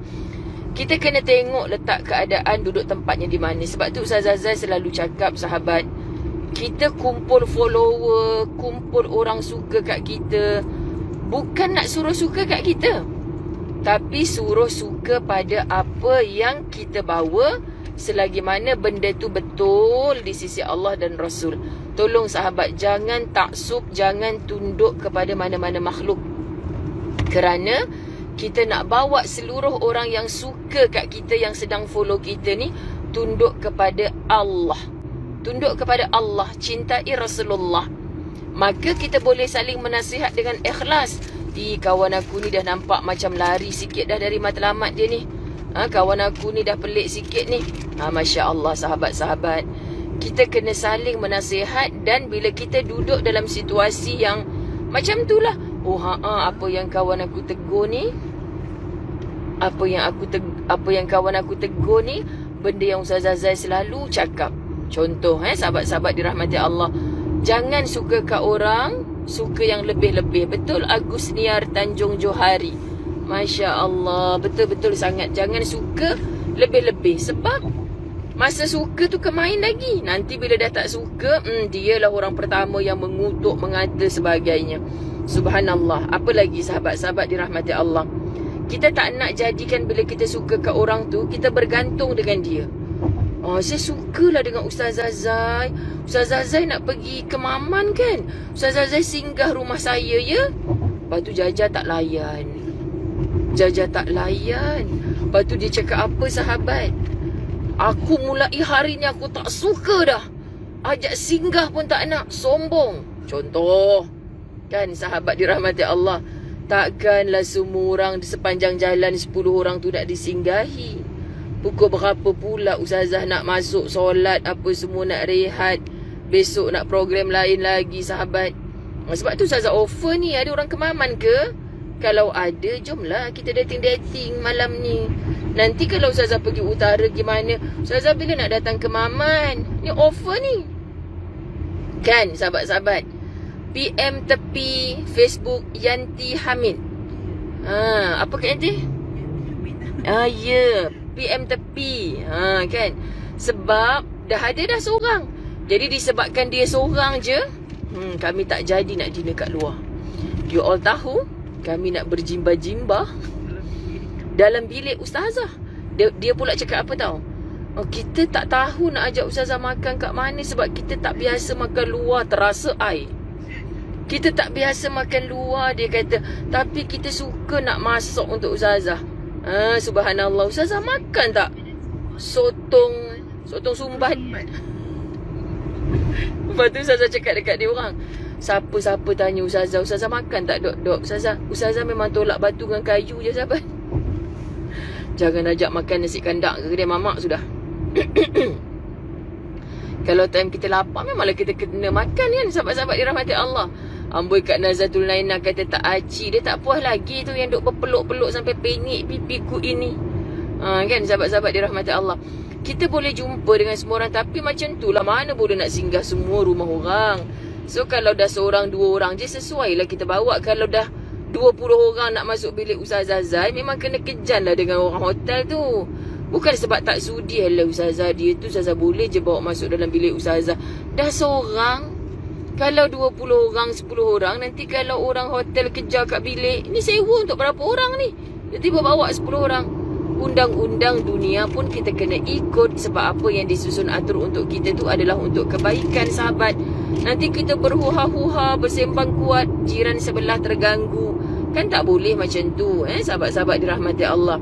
Kita kena tengok letak keadaan duduk tempatnya di mana. Sebab tu Ustazah Zai selalu cakap sahabat, kita kumpul follower, kumpul orang suka kat kita, bukan nak suruh suka kat kita, tapi suruh suka pada apa yang kita bawa, selagi mana benda tu betul di sisi Allah dan Rasul. Tolong sahabat, jangan taksub, jangan tunduk kepada mana-mana makhluk. Kerana kita nak bawa seluruh orang yang suka kat kita, yang sedang follow kita ni, tunduk kepada Allah. Tunduk kepada Allah, cintai Rasulullah. Maka kita boleh saling menasihat dengan ikhlas. Kawan aku ni dah nampak macam lari sikit dah dari matlamat dia ni. Kawan aku ni dah pelik sikit ni. Masya Allah sahabat-sahabat. Kita kena saling menasihat. Dan bila kita duduk dalam situasi yang macam tu lah. Apa yang kawan aku tegur ni, apa yang kawan aku tegur ni, benda yang Ustaz Azai selalu cakap. Contoh sahabat-sahabat dirahmati Allah, jangan suka kat orang, suka yang lebih-lebih. Betul Agus Niar Tanjung Johari. Masya Allah, betul-betul sangat. Jangan suka lebih-lebih. Sebab masa suka tu kemain lagi. Nanti bila dah tak suka, dialah orang pertama yang mengutuk, mengata sebagainya. Subhanallah. Apa lagi sahabat-sahabat dirahmati Allah, kita tak nak jadikan bila kita suka kat orang tu, kita bergantung dengan dia. Saya sukalah dengan Ustaz Azai. Ustaz Azai nak pergi ke Maman kan, Ustaz Azai singgah rumah saya ya. Lepas tu Jaja tak layan. Lepas tu dia cakap apa sahabat, aku mulai hari ni aku tak suka dah. Ajak singgah pun tak nak, sombong. Contoh kan sahabat dirahmati Allah. Takkanlah semua orang di sepanjang jalan 10 orang tu nak disinggahi. Pukul berapa pula Ustazah nak masuk solat, apa semua nak rehat, besok nak program lain lagi sahabat. Sebab tu Ustazah offer ni, ada orang ke Maman ke? Kalau ada, jomlah kita dating-dating malam ni. Nanti kalau Ustazah pergi utara gimana, Ustazah bila nak datang ke Maman? Ni offer ni kan sahabat-sahabat. PM tepi Facebook Yanti Hamid. Apa kat Yanti? Ya, PM tepi. Kan. Sebab dah ada dah seorang. Jadi disebabkan dia seorang je, kami tak jadi nak dinner kat luar. You all tahu, kami nak berjimbah-jimbah dalam bilik Ustazah. Dia pula cakap apa tahu? Kita tak tahu nak ajak Ustazah makan kat mana sebab kita tak biasa makan luar, terasa air. Kita tak biasa makan luar, dia kata. Tapi kita suka nak masak untuk Ustazah. Subhanallah. Ustazah makan tak sotong sumbat? Lepas tu Ustazah cakap dekat dia orang, siapa-siapa tanya Ustazah makan tak dok? Ustazah memang tolak batu dengan kayu je sahabat. Jangan ajak makan nasi kandak ke kedai mamak sudah. Kalau time kita lapar, memanglah kita kena makan kan sahabat-sahabat dirahmati Allah. Amboi Kak Nazatul Naina kata tak aci. Dia tak puas lagi tu yang duk berpeluk-peluk sampai penyik pipiku ini. Kan sahabat-sahabat dirahmati Allah. Kita boleh jumpa dengan semua orang, tapi macam tu lah, mana boleh nak singgah semua rumah orang. So kalau dah seorang dua orang je, sesuai lah kita bawa. Kalau dah 20 orang nak masuk bilik Ustazah Azai, memang kena kejan lah dengan orang hotel tu. Bukan sebab tak sudi lah Ustazah dia tu, Ustazah boleh je bawa masuk dalam bilik Ustazah. Dah seorang. Kalau 20 orang, 10 orang, nanti kalau orang hotel kejar kat bilik, ni sewa untuk berapa orang ni? Tiba-tiba bawa 10 orang. Undang-undang dunia pun kita kena ikut. Sebab apa yang disusun atur untuk kita tu adalah untuk kebaikan sahabat. Nanti kita berhuha-huha, bersembang kuat, jiran sebelah terganggu. Kan tak boleh macam tu sahabat-sahabat dirahmati Allah.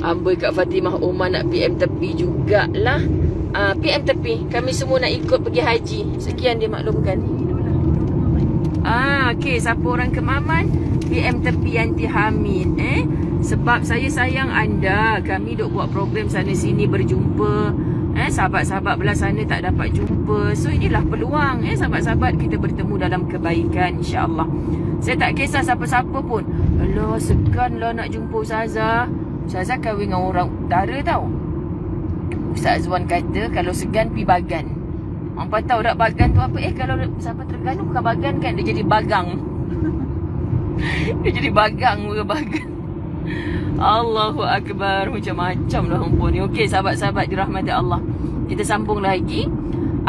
Amboi Kak Fatimah Omar nak PM tepi jugalah. PM tepi, kami semua nak ikut pergi haji. Sekian dimaklumkan. Okey, siapa orang ke Maman? PM tepi Yanti Hamid. Sebab saya sayang anda. Kami duk buat program sana sini berjumpa. Sahabat-sahabat belah sana tak dapat jumpa. So inilah peluang sahabat-sahabat kita bertemu dalam kebaikan, insya-Allah. Saya tak kisah siapa-siapa pun. Alah, segan lah nak jumpa Ustazah. Ustazah kahwin dengan orang utara tau. Ustaz Azwan kata kalau segan pi Bagan. Hampa tahu tak Bagan tu apa? Kalau siapa Terengganu bukan Bagan kan, dia jadi Bagang. Dia jadi Bagang bukan Bagan. Allahu Akbar. Macam-macam lah hampa ni. Okey sahabat-sahabat dirahmati Allah, kita sambung lagi.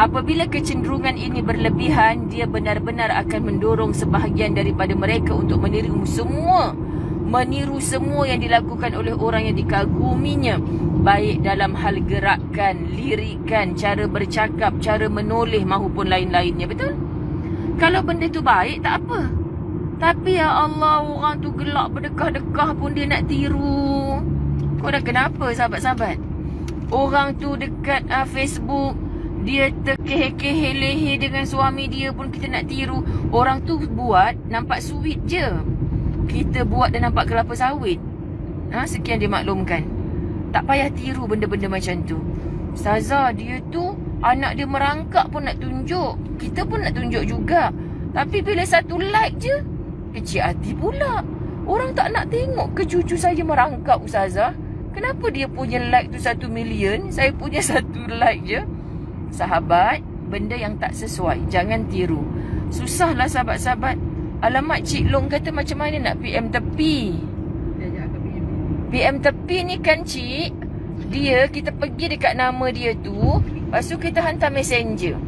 Apabila kecenderungan ini berlebihan, dia benar-benar akan mendorong sebahagian daripada mereka untuk meniru semua yang dilakukan oleh orang yang dikaguminya, baik dalam hal gerakan, lirikan, cara bercakap, cara menoleh maupun lain-lainnya. Betul? Kalau benda tu baik tak apa. Tapi ya Allah, orang tu gelak berdekah-dekah pun dia nak tiru. Kau dah kenapa sahabat-sahabat? Orang tu dekat Facebook, dia terkeheh-keheh leher dengan suami dia pun kita nak tiru. Orang tu buat nampak sweet je, kita buat dan nampak kelapa sawit. Sekian dia maklumkan. Tak payah tiru benda-benda macam tu. Ustazah, dia tu anak dia merangkak pun nak tunjuk, kita pun nak tunjuk juga. Tapi bila satu like je, kecil hati pula. Orang tak nak tengok ke cucu saya merangkak, Ustazah? Kenapa dia punya like tu 1 million, saya punya 1 like je? Sahabat, benda yang tak sesuai jangan tiru. Susahlah sahabat-sahabat. Alamak, Cik Long kata macam mana nak PM tepi. PM tepi ni kan Cik, dia kita pergi dekat nama dia tu, lepas tu kita hantar messenger.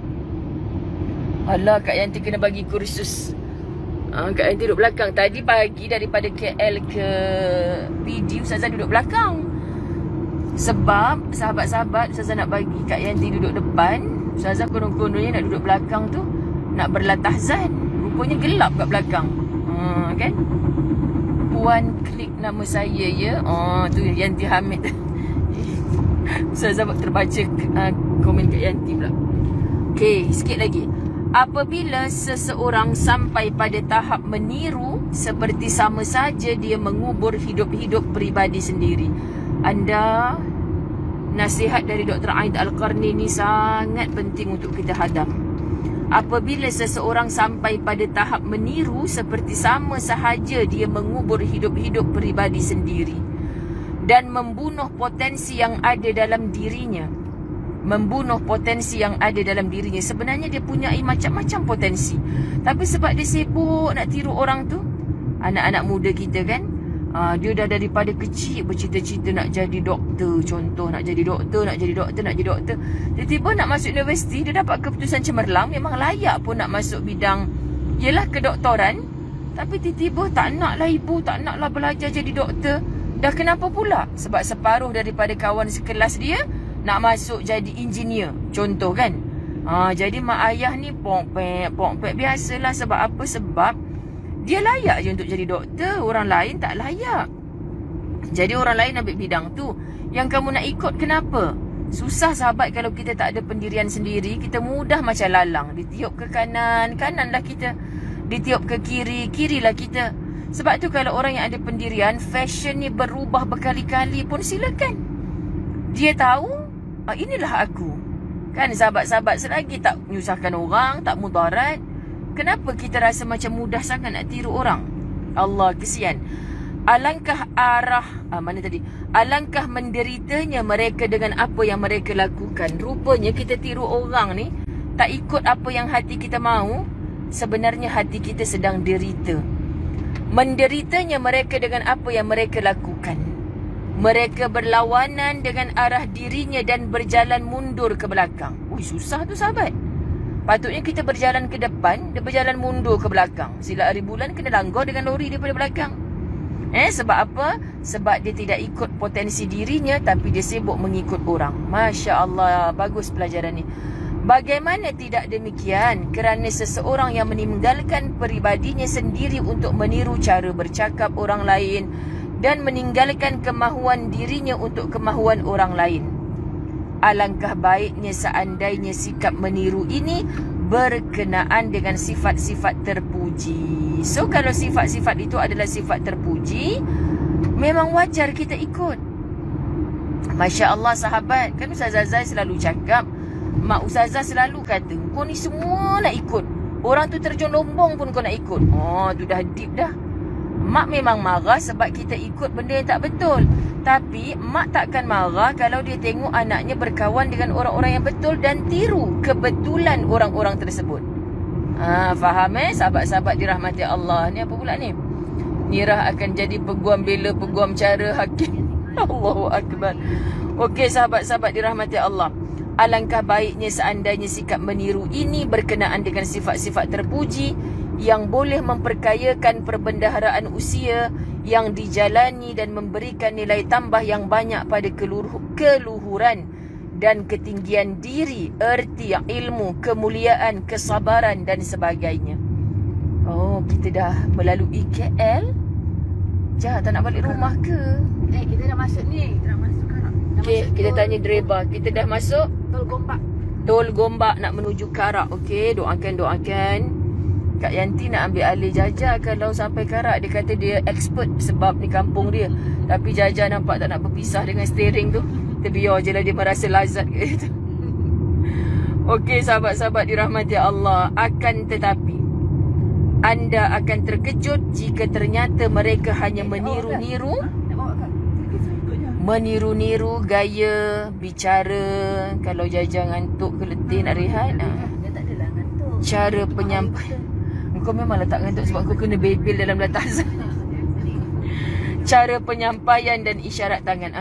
Alah, Kak Yanti kena bagi kursus. Kak Yanti duduk belakang. Tadi pagi daripada KL ke PD, Ustazah duduk belakang. Sebab sahabat-sahabat, Ustazah nak bagi Kak Yanti duduk depan, Ustazah konon-kononnya nak duduk belakang tu, nak berlatah zan. Rupanya gelap kat belakang. Kan? Puan klik nama saya ya. Tu Yanti Hamid. Ustazah terbaca komen Kak Yanti pula. Okey, sikit lagi. Apabila seseorang sampai pada tahap meniru, seperti sama saja dia mengubur hidup-hidup peribadi sendiri. Anda, nasihat dari Dr. Aid Al-Qarni ni sangat penting untuk kita hadam. Apabila seseorang sampai pada tahap meniru, seperti sama sahaja dia mengubur hidup-hidup peribadi sendiri dan membunuh potensi yang ada dalam dirinya. Membunuh potensi yang ada dalam dirinya. Sebenarnya dia punya macam-macam potensi, tapi sebab dia sibuk nak tiru orang tu. Anak-anak muda kita kan, dia dah daripada kecil bercita-cita nak jadi doktor. Contoh, nak jadi doktor, nak jadi doktor, nak jadi doktor. Tiba-tiba nak masuk universiti, dia dapat keputusan cemerlang, memang layak pun nak masuk bidang ialah kedoktoran. Tapi tiba-tiba tak naklah ibu, tak naklah belajar jadi doktor. Dah kenapa pula? Sebab separuh daripada kawan sekelas dia nak masuk jadi engineer. Contoh kan. Jadi mak ayah ni pok-pek biasalah. Sebab apa? Sebab dia layak je untuk jadi doktor, orang lain tak layak. Jadi orang lain ambil bidang tu, yang kamu nak ikut kenapa? Susah sahabat kalau kita tak ada pendirian sendiri. Kita mudah macam lalang, ditiup ke kanan, kananlah kita. Ditiup ke kiri, kirilah kita. Sebab tu kalau orang yang ada pendirian, fashion ni berubah berkali-kali pun silakan. Dia tahu, inilah aku. Kan sahabat-sahabat, selagi tak menyusahkan orang, tak mudarat, kenapa kita rasa macam mudah sangat nak tiru orang? Allah, kesian. Alangkah alangkah menderitanya mereka dengan apa yang mereka lakukan. Rupanya kita tiru orang ni, tak ikut apa yang hati kita mahu. Sebenarnya hati kita sedang derita. Menderitanya mereka dengan apa yang mereka lakukan. Mereka berlawanan dengan arah dirinya dan berjalan mundur ke belakang. Susah tu sahabat. Patutnya kita berjalan ke depan, dia berjalan mundur ke belakang. Silat hari bulan kena langgar dengan lori daripada belakang. Sebab apa? Sebab dia tidak ikut potensi dirinya, tapi dia sibuk mengikut orang. Masya Allah, bagus pelajaran ni. Bagaimana tidak demikian? Kerana seseorang yang meninggalkan peribadinya sendiri untuk meniru cara bercakap orang lain dan meninggalkan kemahuan dirinya untuk kemahuan orang lain. Alangkah baiknya seandainya sikap meniru ini berkenaan dengan sifat-sifat terpuji. So kalau sifat-sifat itu adalah sifat terpuji, memang wajar kita ikut. Masya Allah sahabat. Kan Ustazah Zai selalu cakap, mak Ustazah selalu kata, kau ni semua nak ikut. Orang tu terjun lombong pun kau nak ikut. Tu dah deep dah. Mak memang marah sebab kita ikut benda yang tak betul. Tapi mak takkan marah kalau dia tengok anaknya berkawan dengan orang-orang yang betul dan tiru kebetulan orang-orang tersebut. Faham sahabat-sahabat dirahmati Allah. Ni apa pula ni? Nirah akan jadi peguam bela, peguam cara hakim. Allahu Akbar. Okey sahabat-sahabat dirahmati Allah. Alangkah baiknya seandainya sikap meniru ini berkenaan dengan sifat-sifat terpuji yang boleh memperkayakan perbendaharaan usia yang dijalani dan memberikan nilai tambah yang banyak pada keluhuran dan ketinggian diri, erti, ilmu, kemuliaan, kesabaran dan sebagainya. Kita dah melalui KL. Tak nak balik rumah ke? Kita dah masuk ni. Kita dah masuk sekarang. Okey, kita tanya driver. Kita dah masuk Tol Gombak. Tol Gombak nak menuju Karak. Okey, doakan. Kak Yanti nak ambil alih Jaja kalau sampai Karak. Dia kata dia expert sebab ni kampung dia. Tapi Jaja nampak tak nak berpisah dengan steering tu. Kita biar je lah dia merasa lazat gitu. Okey, sahabat-sahabat dirahmati Allah. Akan tetapi anda akan terkejut jika ternyata mereka hanya meniru-niru gaya bicara. Kalau Jaja ngantuk ke letih nak rehat, Dia tak adalah ngantuk. cara penyampaian. Kau memang tak ngantuk sebab kau kena bebel dalam latar. Cara penyampaian dan isyarat tangan.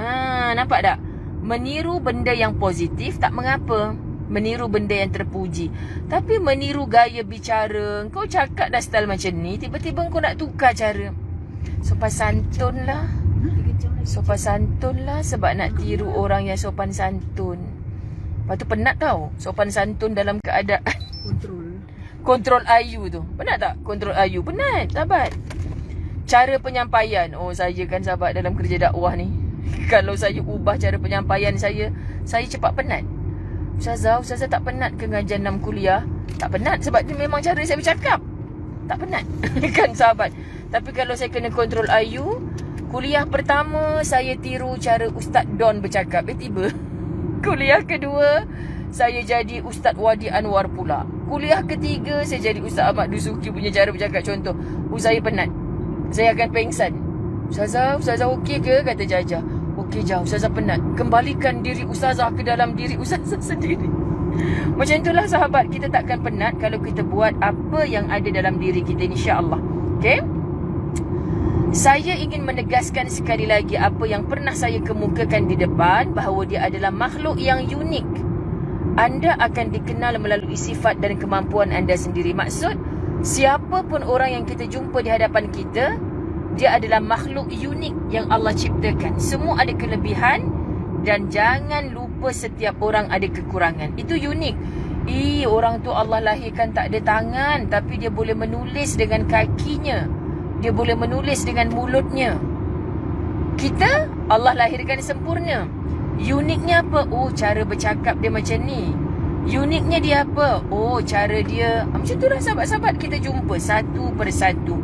Nampak tak? Meniru benda yang positif tak mengapa. Meniru benda yang terpuji. Tapi meniru gaya bicara. Kau cakap dah style macam ni, tiba-tiba kau nak tukar cara. Sopan santun lah. Sopan santun lah sebab nak tiru orang yang sopan santun. Lepas tu penat tau. Sopan santun dalam keadaan kontrol ayu tu. Penat tak? Kontrol ayu. Penat, sahabat. Cara penyampaian. Oh, saya kan sahabat dalam kerja dakwah ni. Kalau saya ubah cara penyampaian saya cepat penat. Ustazah tak penat ke ngajar 6 kuliah? Tak penat sebab ni memang cara saya bercakap. Tak penat. Kan sahabat? Tapi kalau saya kena kontrol ayu, kuliah pertama saya tiru cara Ustaz Don bercakap. Tiba. Kuliah kedua saya jadi Ustaz Wadi Anwar pula. Kuliah ketiga saya jadi Ustaz Ahmad Dusuki punya cara bercakap. Contoh, saya penat. Saya akan pengsan. Ustazah okey ke? Kata Jaja. Okey Jah, Ustazah penat. Kembalikan diri Ustazah ke dalam diri Ustazah sendiri. Macam itulah sahabat. Kita takkan penat kalau kita buat apa yang ada dalam diri kita, insya-Allah. Okey? Saya ingin menegaskan sekali lagi apa yang pernah saya kemukakan di depan, bahawa dia adalah makhluk yang unik. Anda akan dikenal melalui sifat dan kemampuan anda sendiri. Maksud, siapa pun orang yang kita jumpa di hadapan kita, dia adalah makhluk unik yang Allah ciptakan. Semua ada kelebihan dan jangan lupa setiap orang ada kekurangan. Itu unik. Orang tu Allah lahirkan tak ada tangan, tapi dia boleh menulis dengan kakinya. Dia boleh menulis dengan mulutnya. Kita, Allah lahirkan sempurna. Uniknya apa? Oh, cara bercakap dia macam ni. Uniknya dia apa? Oh, cara dia. Macam itulah sahabat-sahabat kita jumpa satu persatu.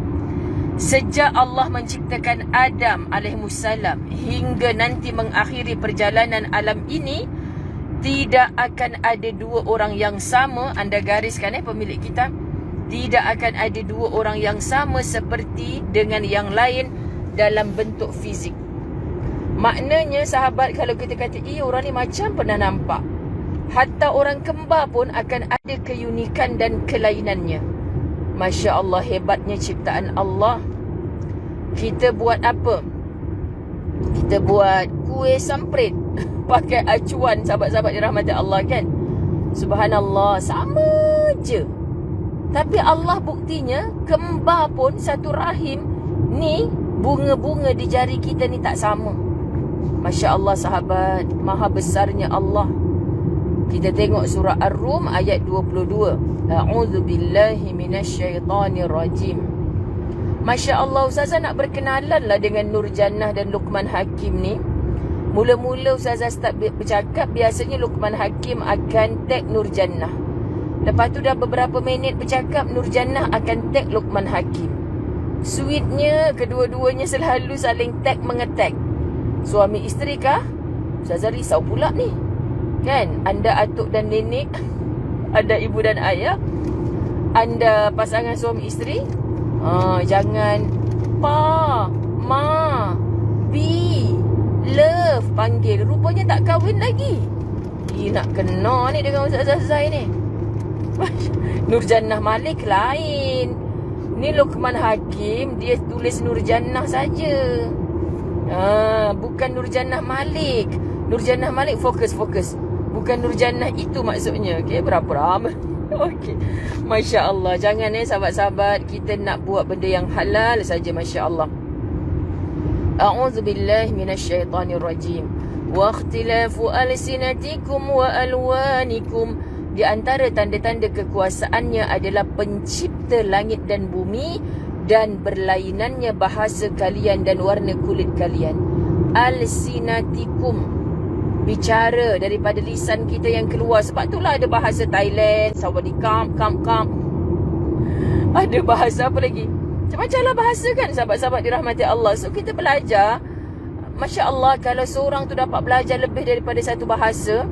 Sejak Allah menciptakan Adam alaihissalam hingga nanti mengakhiri perjalanan alam ini, tidak akan ada dua orang yang sama. Anda gariskan pemilik kitab. Tidak akan ada dua orang yang sama seperti dengan yang lain dalam bentuk fizik. Maknanya sahabat, kalau kita kata orang ni macam pernah nampak, hatta orang kembar pun akan ada keunikan dan kelainannya. Masya Allah, hebatnya ciptaan Allah. Kita buat apa? Kita buat kuih samprit pakai acuan, sahabat-sahabat dirahmati Allah kan. Subhanallah, sama je. Tapi Allah buktinya, kembar pun satu rahim ni, bunga-bunga di jari kita ni tak sama. Masya Allah sahabat, maha besarnya Allah. Kita tengok surah Ar-Rum ayat 22. A'udzubillahi minasyaitanirrajim. Masya Allah, Ustazah nak berkenalan lah dengan Nur Jannah dan Luqman Hakim ni. Mula-mula Ustazah start bercakap, biasanya Luqman Hakim akan tag Nur Jannah. Lepas tu dah beberapa minit bercakap, Nur Jannah akan tag Luqman Hakim. Sweetnya, kedua-duanya selalu saling tag mengetag. Suami isteri kah? Ustazah risau pula ni. Kan? Anda atuk dan nenek, ada ibu dan ayah, anda pasangan suami isteri, jangan pa, ma, bi, love panggil. Rupanya tak kahwin lagi. Nak kena ni dengan Ustazah Zai ni. Nur Jannah Malik lain. Ni Luqman Hakim, dia tulis Nur Jannah saja. Bukan Nur Jannah Malik. Nur Jannah Malik fokus. Bukan Nur Jannah itu maksudnya. Okey, berapa ramai. Okey. Masya Allah. Jangan sahabat-sahabat, kita nak buat benda yang halal saja. Masya Allah. A'udzubillahi minasyaitanirrajim. Wa ikhtilafu alsinatikum wa alwanikum. Di antara tanda-tanda kekuasaannya adalah pencipta langit dan bumi dan berlainannya bahasa kalian dan warna kulit kalian. Alsinatikum. bicara daripada lisan kita yang keluar. Sebab itulah ada bahasa Thailand, Sawadikam, kam. Ada bahasa apa lagi? Macam-macam lah bahasa kan, sahabat-sahabat dirahmati Allah. So kita belajar. Masya Allah, kalau seorang tu dapat belajar lebih daripada satu bahasa,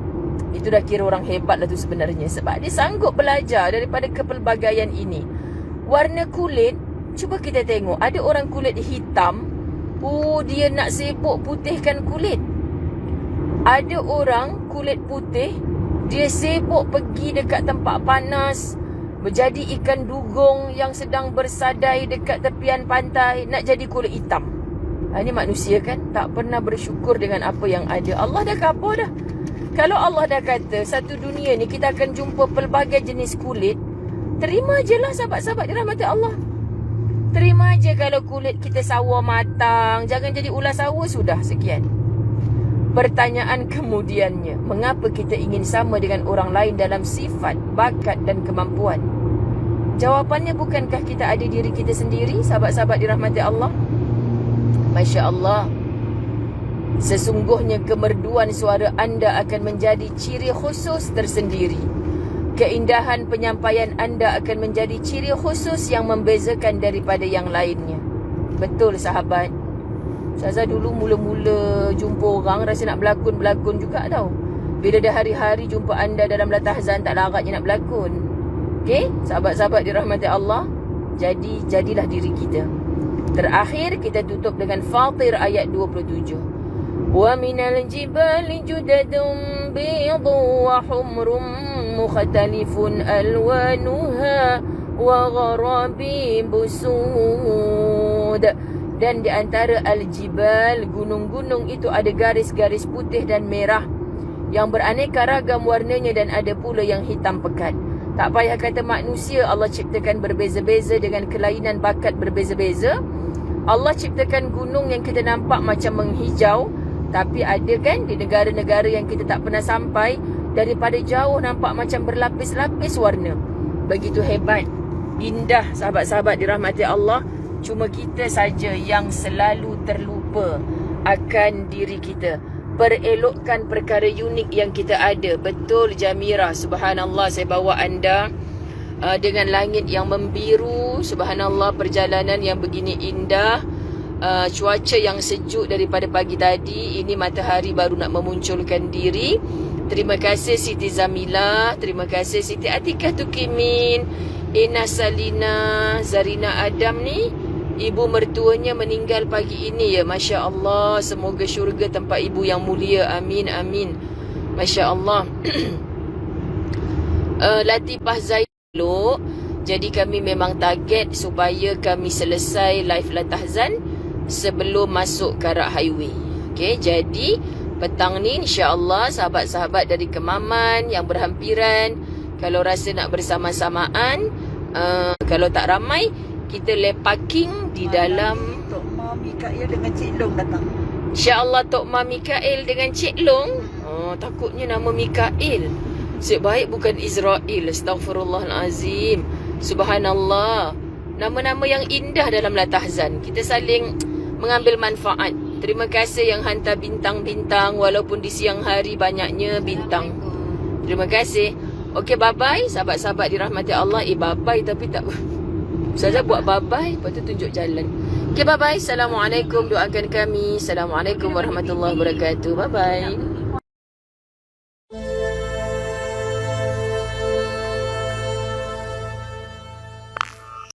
itu dah kira orang hebat lah tu sebenarnya. Sebab dia sanggup belajar daripada kepelbagaian ini. Warna kulit, cuba kita tengok. Ada orang kulit hitam, dia nak sibuk putihkan kulit. Ada orang kulit putih, dia sibuk pergi dekat tempat panas, menjadi ikan dugong yang sedang bersadai dekat tepian pantai, nak jadi kulit hitam. Ini manusia kan, tak pernah bersyukur dengan apa yang ada. Allah dah kapur dah. Kalau Allah dah kata satu dunia ni kita akan jumpa pelbagai jenis kulit, terima je lah sahabat-sahabat dirahmati Allah. Terima je kalau kulit kita sawa matang. Jangan jadi ulas sawa, sudah, sekian. Pertanyaan kemudiannya, mengapa kita ingin sama dengan orang lain dalam sifat, bakat dan kemampuan? Jawapannya, bukankah kita ada diri kita sendiri, sahabat-sahabat dirahmati Allah? Masya Allah. Sesungguhnya kemerduan suara anda akan menjadi ciri khusus tersendiri. Keindahan penyampaian anda akan menjadi ciri khusus yang membezakan daripada yang lainnya. Betul sahabat. Ustazah dulu mula-mula jumpa orang rasa nak berlakon juga tau. Bila dah hari-hari jumpa anda dalam latahzan, tak laratnya nak berlakon. Okey, sahabat-sahabat dirahmati Allah, jadilah diri kita. Terakhir kita tutup dengan Fatir ayat 27. Wa minal jibali judadun bidun wa humrum mukhtalifun alwanuha wa gharabi busud. Dan di antara al-jibal, gunung-gunung itu ada garis-garis putih dan merah yang beraneka ragam warnanya, dan ada pula yang hitam pekat. Tak payah kata manusia, Allah ciptakan berbeza-beza dengan kelainan bakat berbeza-beza. Allah ciptakan gunung yang kita nampak macam menghijau, tapi ada kan di negara-negara yang kita tak pernah sampai, daripada jauh nampak macam berlapis-lapis warna. Begitu hebat, indah sahabat-sahabat dirahmati Allah. Cuma kita saja yang selalu terlupa akan diri kita. Perelokkan perkara unik yang kita ada. Betul Jamirah, subhanallah, saya bawa anda dengan langit yang membiru. Subhanallah, perjalanan yang begini indah. Cuaca yang sejuk daripada pagi tadi. Ini matahari baru nak memunculkan diri. Terima kasih Siti Zamila, terima kasih Siti Atikah Tukimin, Ina Salina, Zarina Adam ni, ibu mertuanya meninggal pagi ini ya. Masya Allah, semoga syurga tempat ibu yang mulia. Amin, amin. Masya Allah. Latifah Zainul. Jadi kami memang target supaya kami selesai live Latahzan sebelum masuk Karak Highway. Okay, jadi petang ni insya-Allah sahabat-sahabat dari Kemaman yang berhampiran, kalau rasa nak bersama-samaan, kalau tak ramai, kita lepaking di dalam. Tok Ma Mikael dengan Cik Long datang. InsyaAllah Tok Ma Mikael dengan Cik Long. Takutnya nama Mikael. Sebaik bukan Israel. Astaghfirullahalazim. Subhanallah. Nama-nama yang indah dalam Latahzan. Kita saling mengambil manfaat. Terima kasih yang hantar bintang-bintang, walaupun di siang hari banyaknya bintang. Terima kasih. Okey, bye-bye sahabat-sahabat dirahmati Allah. Bye-bye tapi tak. Ustazah buat bye-bye, lepas tu tunjuk jalan. Okey, bye-bye. Assalamualaikum, doakan kami. Assalamualaikum warahmatullahi wabarakatuh. Bye-bye.